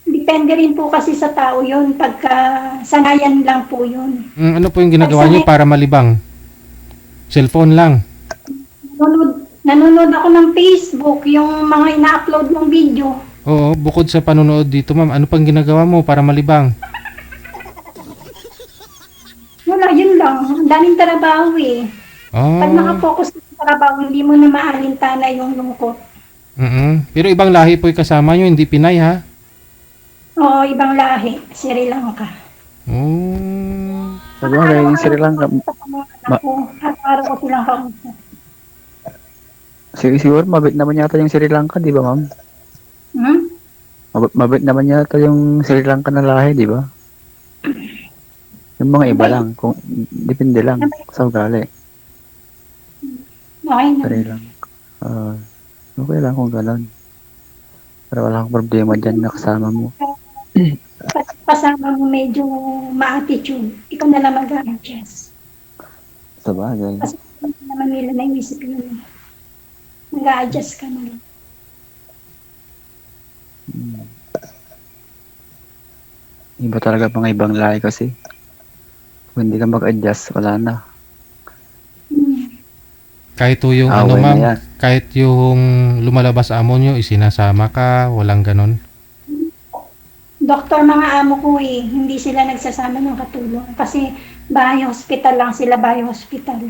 Depende rin po kasi sa tao yun. Pagka sanayan lang po yun. Ano po yung ginagawa nyo para malibang? Cellphone lang? Nanonood ako ng Facebook, yung mga ina-upload mong video. Oo, bukod sa panonood dito, ma'am, ano pang ginagawa mo para malibang? Wala, yun lang. Ang daming trabaho eh. Pag nakapokus sa trabaho, hindi mo na maalintana yung lungkot. Pero ibang lahi po yung kasama nyo, hindi Pinay, ha? Oo, ibang lahi. Sri Lanka. Sabi mo, yung Sri Lanka. Araw ko silang kausap. Siguro, mabait naman yata yung Sri Lanka, di ba, ma'am? Mabait naman yata yung Sri Lanka na lahi, di ba? Yung mga iba lang, kung depende lang sa ugali. Okay na. Sri Lanka. Okay lang kung gano'n. Pero wala kang problema dyan na kasama mo. Kasama mo medyo ma-attitude. Ikaw na lang mag-adjust. Sabagay. Kasi naman nila naisip yun. Mag-adjust ka na lang. Iba talaga mga ibang lahi kasi. Kung hindi ka mag-adjust, wala na. Kahit yung ma'am, kahit yung lumalabas amo nyo, isinasama ka, walang ganon. Doktor mga amo ko eh, hindi sila nagsasama ng katulong. Kasi bahay hospital lang sila, bahay hospital.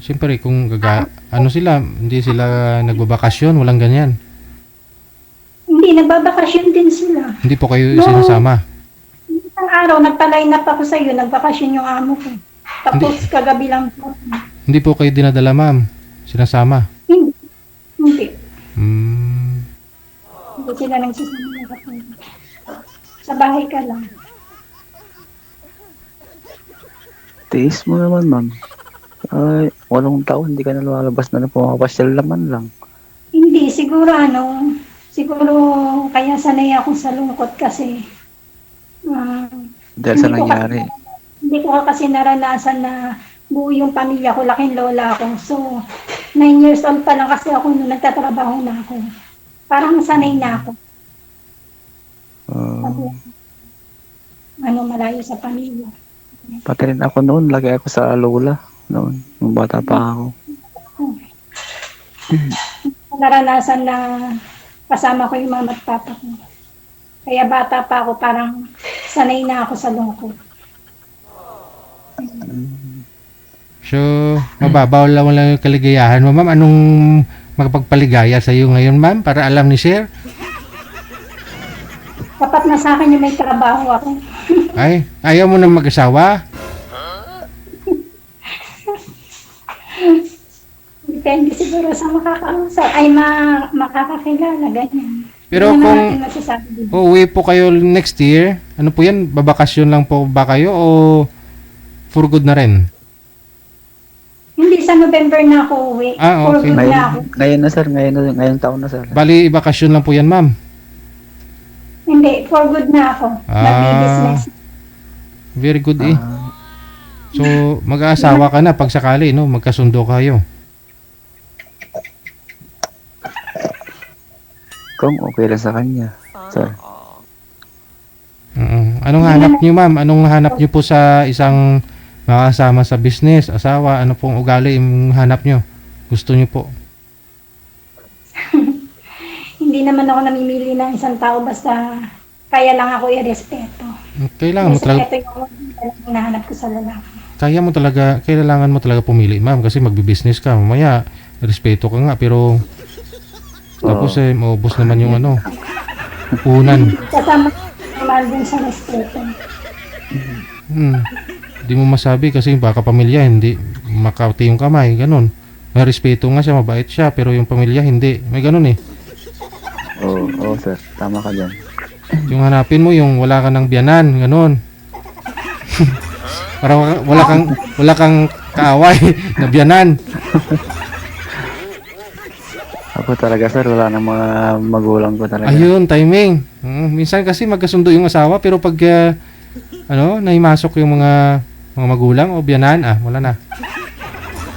Siyempre, kung sila, hindi sila nagbabakasyon, walang ganyan. Hindi, nagbabakasyon din sila. Hindi po kayo sinasama. Isang araw, nagpa-line up ako sa'yo, nagbakasyon yung amo ko. Tapos kagabi lang po. Hindi po kayo dinadala, ma'am. Sinasama. Hindi. Hindi sila nagsasama ng katulong. Sa bahay ka lang. Tiis mo naman, ma'am. Ay, 8 taon, hindi ka na lumalabas na pumapasyal naman lang. Hindi, Siguro siguro kaya sanay ako sa lungkot kasi Dahil sa hindi ko nangyari. hindi ko kasi naranasan na buo yung pamilya ko, laking lola ko. So, 9 years old pa lang kasi ako nung nagtatrabaho na ako. Parang sanay na ako. Malayo sa pamilya. Pati rin ako noon, lagi ako sa lola. Noon, nung bata pa ako. Naranasan na kasama ko yung mama at papa ko. Kaya bata pa ako, parang sanay na ako sa lungkot. So, mababaw lang yung kaligayahan mo, ma'am. Anong magpagpaligaya sa iyo ngayon, ma'am? Para alam ni Sir. Dapat na sa akin yung may trabaho ako. Ay, ayaw mo nang mag-asawa? Depende siguro sa makakausap. Makakakilala, ganyan. Pero Hindi naman kung natin masasabi, di ba? uuwi po kayo next year, ano po yan? Babakasyon lang po ba kayo o for good na rin? Hindi, sa November na ako uwi. Ah, For okay. good na ako. Ngayon na sir, ngayon taon na sir. Bali, bakasyon lang po yan, ma'am. Hindi, for good na ako. Nag-business. Very good eh. So, mag-aasawa ka na pag sakali, no? Magkasundo kayo. Kung okay lang sa kanya. Sir. Anong hanap niyo, ma'am? Anong hanap niyo po sa isang makasama sa business, asawa? Ano pong ugali yung hanap niyo? Gusto niyo po? Hindi naman ako namimili ng isang tao basta kaya lang ako i-respeto. Kailangan mo talaga, Respeto yung hinahanap ko sa lalaki. kailangan mo talaga pumili, ma'am, kasi magbi-business ka. Mamaya, respeto ka nga, pero tapos maubos naman yung unan. Kasama naman din sa respeto. Hindi mo masabi kasi baka pamilya hindi makauti yung kamay, ganun. May respeto nga siya, mabait siya, pero yung pamilya hindi. May ganun eh. Oo, sir. Tama ka dyan. Yung hanapin mo yung wala ka ng biyanan, ganun. Para wala kang kaaway na biyanan. Ako talaga sir, wala nang mga magulang ko talaga. Ayun, timing. Minsan kasi magkasundo yung asawa pero pag naimasok yung mga magulang o biyanan, wala na.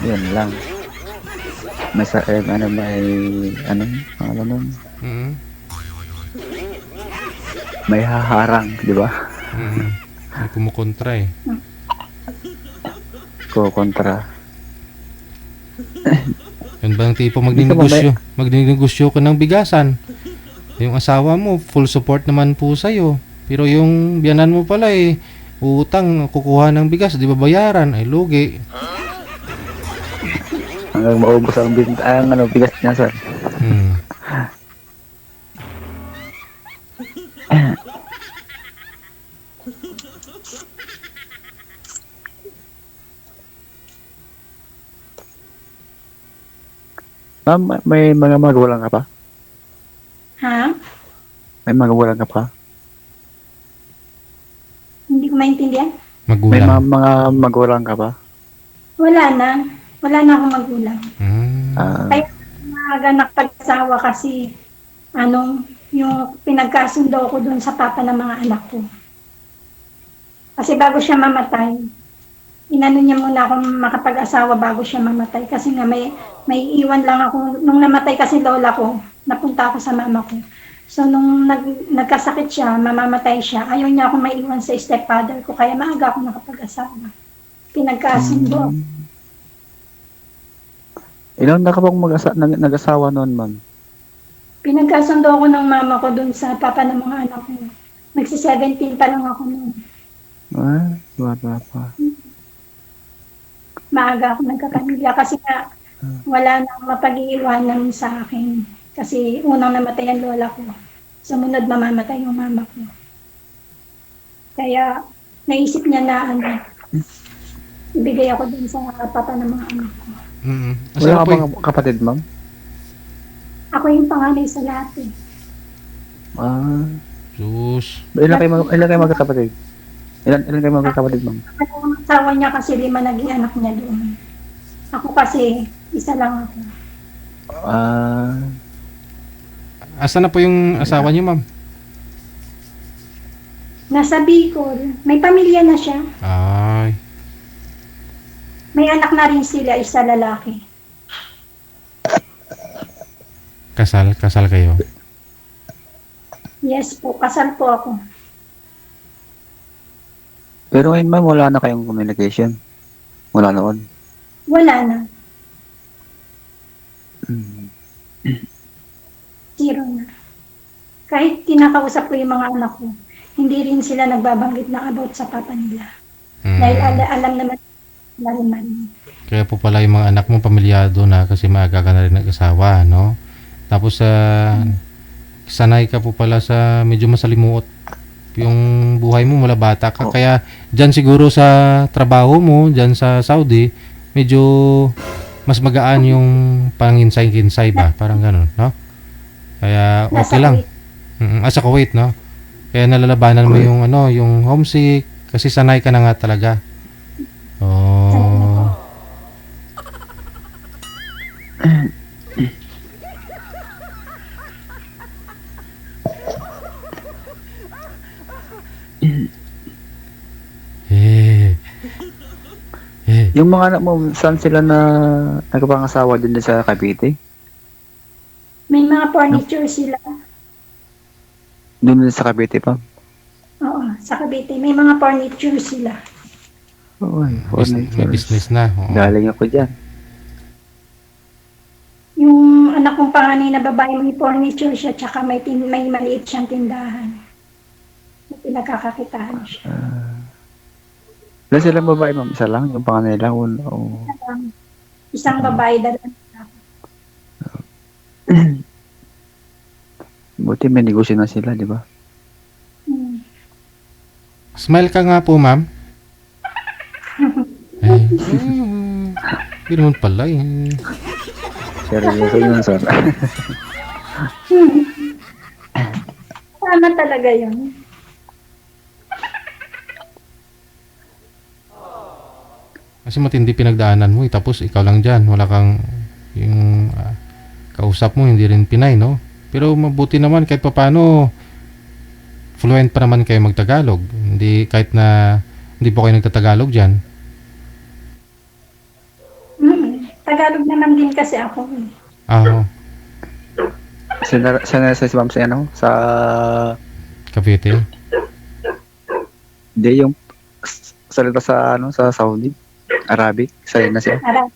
Yan lang. May haharang, di ba? May kumukontra eh. Kontra. Yun ba ang tipo magninegosyo ka ng bigasan? Yung asawa mo, full support naman po sa'yo. Pero yung biyanan mo pala utang, kukuha ng bigas, di ba bayaran? Ay, lugi. Hanggang maubos ang bigas niya, sir. Ma'am, may mga magulang ka pa? Ha? May magulang ka pa? Hindi ko maintindihan. May mga magulang ka pa? Wala na. Wala na akong magulang. Kaya naganak pag-asawa kasi yung pinagkasundo ko dun sa papa ng mga anak ko. Kasi bago siya mamatay, inano niya muna akong makapag-asawa bago siya mamatay. Kasi nga may iwan lang ako. Nung namatay kasi lola ko, napunta ako sa mama ko. So nung nagkasakit siya, mamamatay siya, ayaw niya akong maiwan sa stepfather ko. Kaya maaga ako nakapag-asawa. Pinagkasundo. Ilan na ka bang nag-asawa noon, ma'am? Pinagkasundo ako ng mama ko dun sa papa ng mga anak ko. Magsi-17 pa lang ako noon. Bata pa. Maaga ako nagkapamilya kasi nga wala nang mapag-iiwanan sa akin. Kasi unang namatay ang lola ko. Sumunod mamamatay yung mama ko. Kaya naisip niya na ibigay ako dun sa papa ng mga anak ko. Wala ka bang kapatid, ma'am? Ako yung panganay sa lahat eh. Sus. Ilan kayo magkakapatid? Ilan kayo magkakapatid, ma'am? Ang asawa niya kasi 5 naging anak niya doon. Ako kasi, isa lang ako. Asa na po yung asawa niyo, ma'am? Nasa Bicol. May pamilya na siya. Ay. May anak na rin sila, isa lalaki. Kasal kayo. Yes po, kasal po ako. Pero ngayon ma'am, wala na kayong communication. Wala noon. Wala na. Zero na. Kahit kinakausap ko yung mga anak ko, hindi rin sila nagbabanggit na about sa papa nila. Dahil alam naman nila rin marinig. Kaya po pala yung mga anak mo pamilyado na kasi maaga ka na rin nag-asawa, no? Tapos sanay ka po pala sa medyo masalimuot yung buhay mo mula bata ka. Kaya dyan siguro sa trabaho mo, dyan sa Saudi, medyo mas magaan yung panginsay-kinsay ba? Parang ganun, no? Kaya okay lang. Sa Kuwait, no? Kaya nalalabanan mo yung yung homesick kasi sanay ka na nga talaga. Oh. Yung mga anak mo, saan sila na nagpangasawa din sa Cavite? May mga furniture sila. Doon din sa Cavite pa? Oo, sa Cavite. May mga furniture sila. Uy, may business na. Oo. Galing ako dyan. Yung anak kong panganay na babae, may furniture siya, tsaka may maliit siyang tindahan. May pinagkakakitaan siya. Ilan sila babae, ma'am? Isa lang? Yung panganay lang? Isang babae, dalawang lalaki. Buti may negosyo na sila, di ba? Smile ka nga po, ma'am. Hindi naman pala eh. Seryoso yun, sir. Tama talaga yun. Kasi matindi pinagdaanan mo, tapos ikaw lang dyan. Wala kang yung kausap mo, hindi rin Pinay, no? Pero mabuti naman kahit papaano fluent pa naman kayo magtagalog. Hindi kahit na hindi po kayo nagtatagalog dyan. Tagalog naman din kasi ako. Oo. Sana sa ma'am sa ano? Sa Cavite? Hindi, yung salita sa ano, sa Saudi. Arabic. Sanay na siya. Arabic.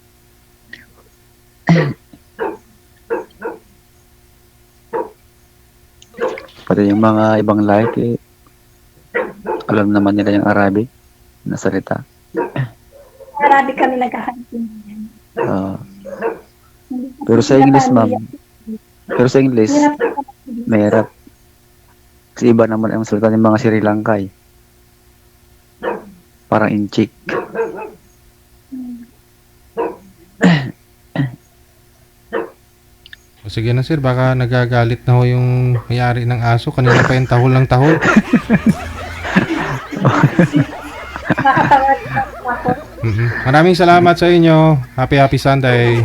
Pati yung mga ibang like, alam naman nila yung Arabic na salita. Arabic kami nagkakaintindihan. Pero sa English, ma'am. Pero sa English, mahirap. Kasi iba naman ang salita ng mga Sri Lanka eh. Parang inchik. Sige na sir, baka nagagalit na ho yung may-ari ng aso. Kanina pa yung tahol ng tahol. Maraming salamat sa inyo. Happy Sunday.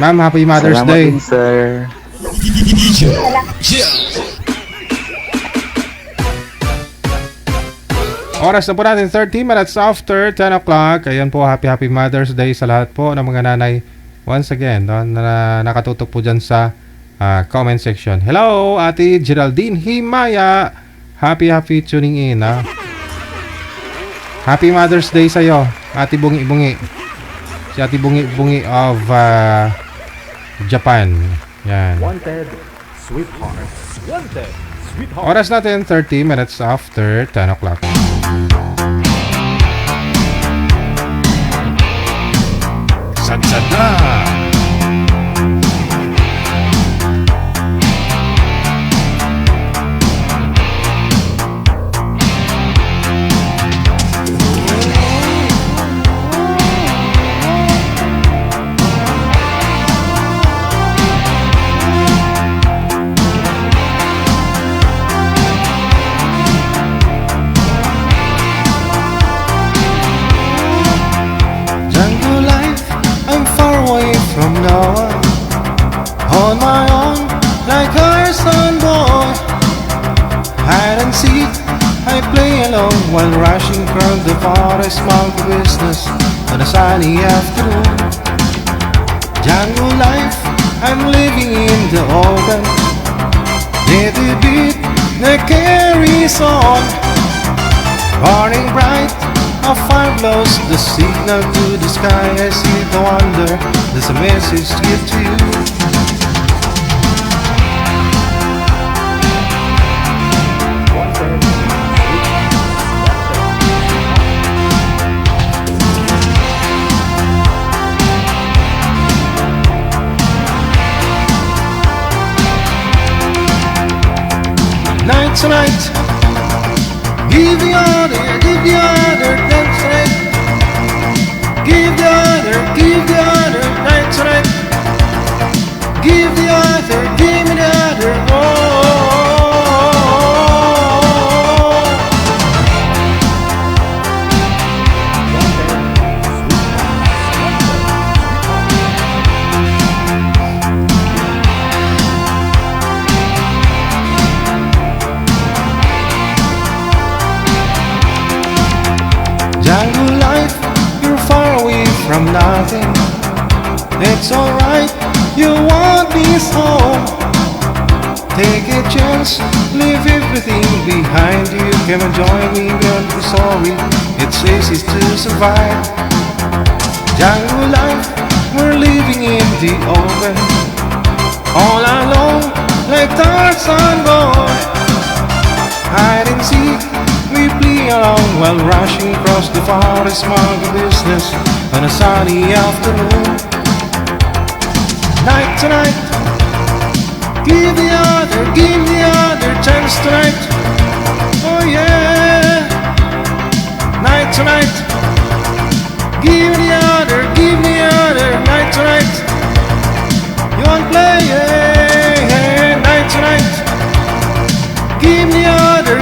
Ma'am, Happy Mother's Salamat Day. din, sir. Oras na po natin 30 minutes after 10 o'clock. Ayan po, Happy Mother's Day sa lahat po ng mga nanay. Once again, no, na nakatutok po dyan sa comment section. Hello, Ate Geraldine Himaya. Happy tuning in. Happy Mother's Day sa'yo, Ate Bungi-Bungi. Si Ate Bungi-Bungi of Japan. Yan. Wanted, sweetheart. Wanted, sweetheart. Oras natin 30 minutes after 10 o'clock. Sadsad na! Jungle life, I'm far away Hide and seek, I play along while rushing from the forest monkey business on a sunny afternoon. Jungle life, I'm living in the open. Let the beat that carries on. Burning bright, a fire blows the signal to the sky. I see the wonder, there's a message to give to you. Night tonight, give the other, dance tonight. Give the other, night tonight. Give the other, give me the other, oh. Jungle life, you're far away from nothing. It's alright, you want this home. Take a chance, leave everything behind you. Come and join me beyond the story. It's easy to survive. Jungle life, we're living in the open. All alone, like Tarzan boy. Hide and seek, we play along while rushing across the forest monkey business on a sunny afternoon. Night tonight, give the other chance tonight. Oh yeah. Night tonight, give the other night tonight. You want play, yeah. Night tonight, give the other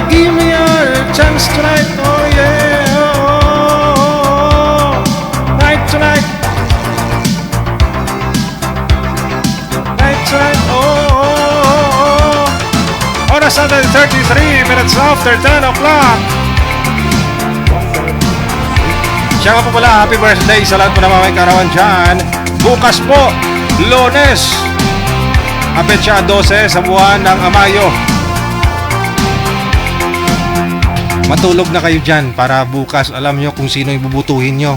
chance tonight. Oh yeah. Oh. Night tonight. Night tonight. Oh. Oras natin 33 minutes after 10 o'clock. Siya nga po pala, happy birthday sa lahat po na mga karawan dyan. Bukas po, Lunes, apetsa 12 sa buwan ng Mayo. Matulog na kayo dyan para bukas alam nyo kung sino yung bubutuhin nyo.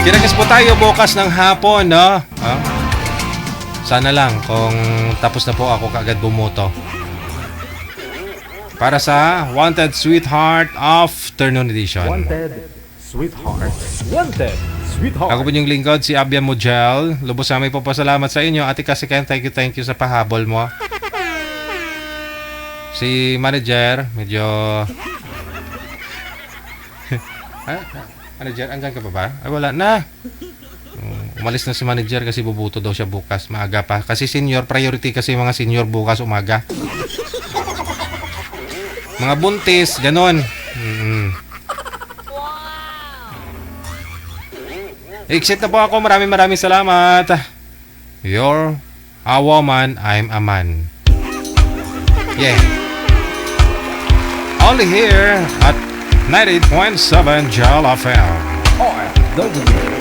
Kinagas po tayo bukas ng hapon, no? Sana lang kung tapos na po ako kaagad bumoto. Para sa Wanted Sweetheart Afternoon Edition. Wanted Sweetheart. Wanted Sweetheart. Ako po yung lingkod, si Abia Mujel. Lubos na may papasalamat sa inyo. Ate kasi Ken, thank you sa pahabol mo. Si manager, medyo... Manager, andyan ka pa ba? Ay, wala na. Umalis na si manager kasi bubuto daw siya bukas. Maaga pa. Kasi senior, priority kasi mga senior bukas umaga. Mga buntis, ganon. Exit na po ako. Maraming salamat. You're a woman, I'm a man. Yeah. Only here at 98.7 Jal FM.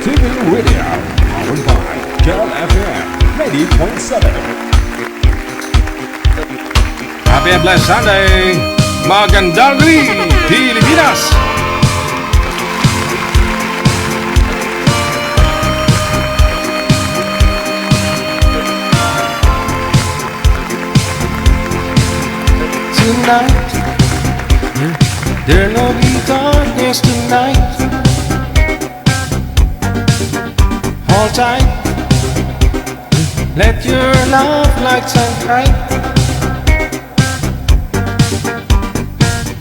TV Radio, powered by Jal FM 98.7. Happy and blessed Sunday. Magandang gabi, Pilipinas. Tonight, there'll be darkness tonight. Hold tight, let your love light shine bright.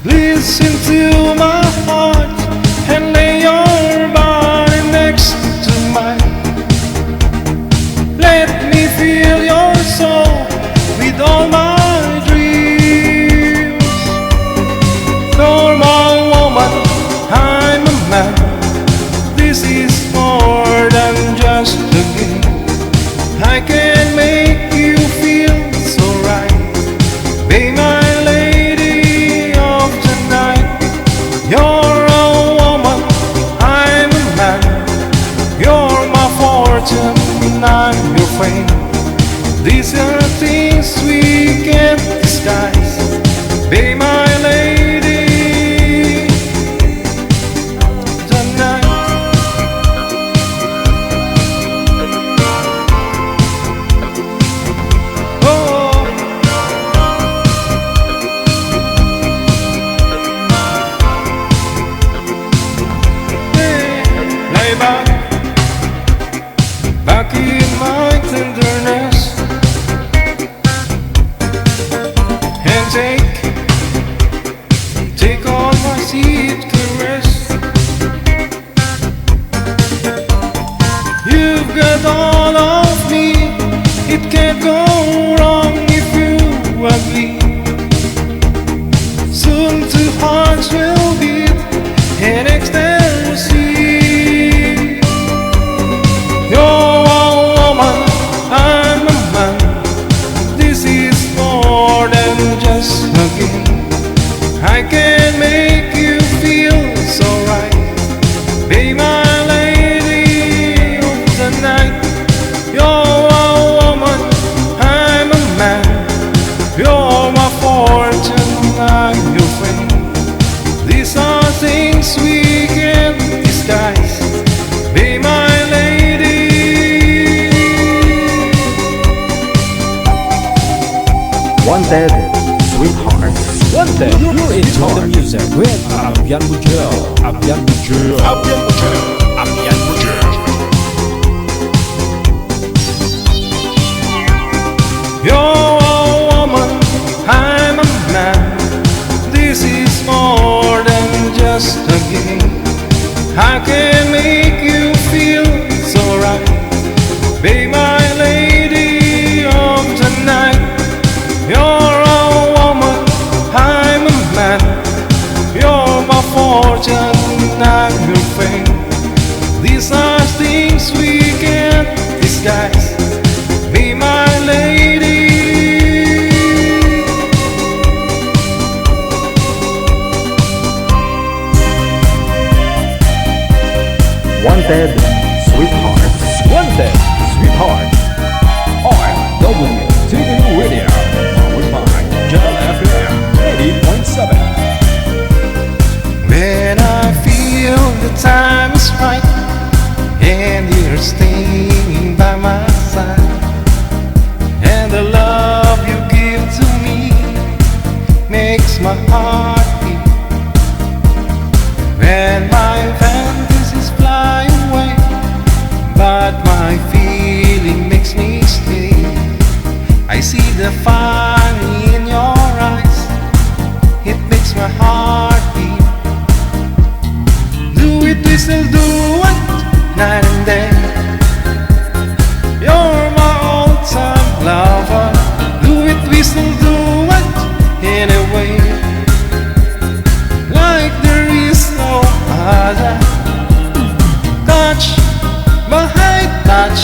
Listen to my heart and lay your body next to mine. Let me feel your soul with all my dreams. Normal woman, I'm a man. This is more than just a game. and I'm your friend. These are things we can't disguise. Be my lady tonight. Oh, yeah. Lay back in my tenderness, and take all my sweet caress. You've got all of me, it can't go wrong if you agree. Soon two hearts will beat in ecstasy. You're a woman, I'm a man. This is more than just a game. I can make you feel so right. Be my lady of the night. You're a woman, I'm a man. You're my fortune, I'm your friend. These are things we can't disguise. Be my lady. Wanted, Sweetheart. Wanted, you enjoy the music with Abian Bujel. Abian Bujel. Abian Bujel. Abian Bujel. You're a woman, I'm a man. This is more than just a game. I can make you feel so right. Be my lady of the night. You're a woman, I'm a man. You're my fortune, I'm your friend. These are things we can't disguise. Be my lady. Wanted, Sweetheart. Wanted, Sweetheart. RW Radio. Powered by Gel FM 80.7. When I feel the time is right and you're staying by my side, and the love you give to me makes my heart beat. When my fantasies fly away, but my feeling makes me stay. I see the fire in your eyes, it makes my heart beat. Do it, we still do it, night and day. You're my all-time lover. Do it, we still do it, anyway. Like there is no other. Touch, my high touch.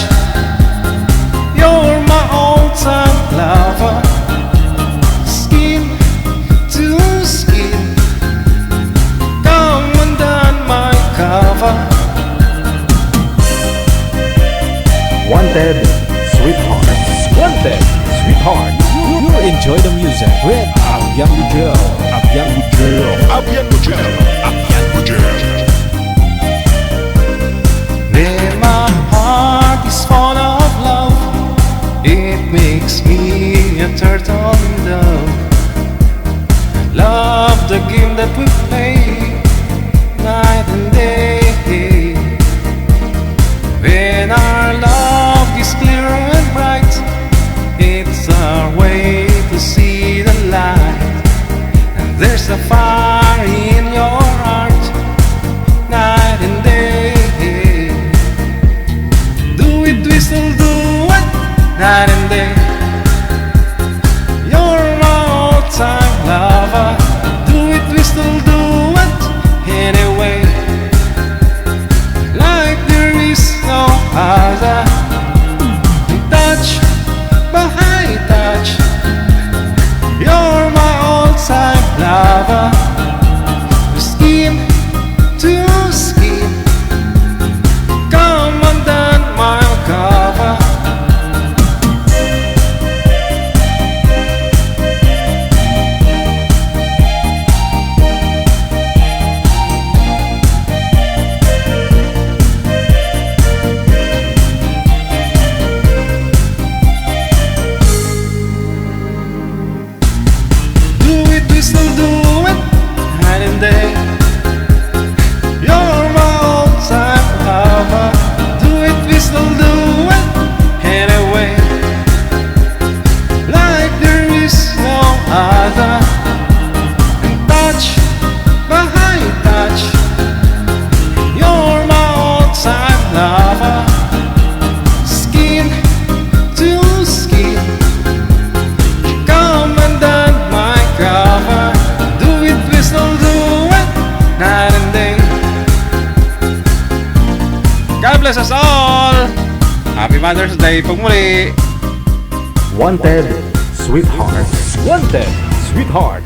You're my all-time lover. Skin to skin, come undone my cover. Wanted, Sweetheart. Wanted, Sweetheart. You enjoy the music with Abian Bujel. Abian Bujel. Abian Bujel. Abian Bujel. When my heart is full of love, it makes me a turtle in dove. Love the game that we play night and day. When our love is clear and bright, it's our way to see the light. And there's a fire in your heart night and day. Do it, we still do it, night and day. You're my all-time lover. Do it, we still do it, anyway. Like there is no other. Touch, my high touch. You're my all-time lover. Skin to skin, come undone my cover. bless us all! Happy Mother's Day pong muli! Wanted, Sweetheart. Wanted, Sweetheart.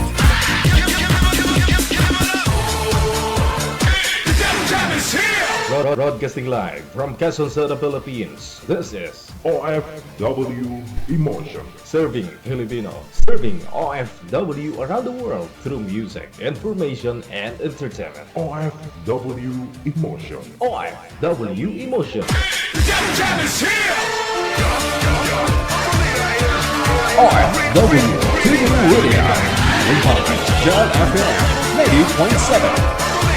Broadcasting live from Quezon City, Philippines. This is OFW Emotion. Serving Filipino, serving OFW around the world through music, information, and entertainment. OFW Emotion. OFW Emotion. OFW TV Radio. We John FM 90.7.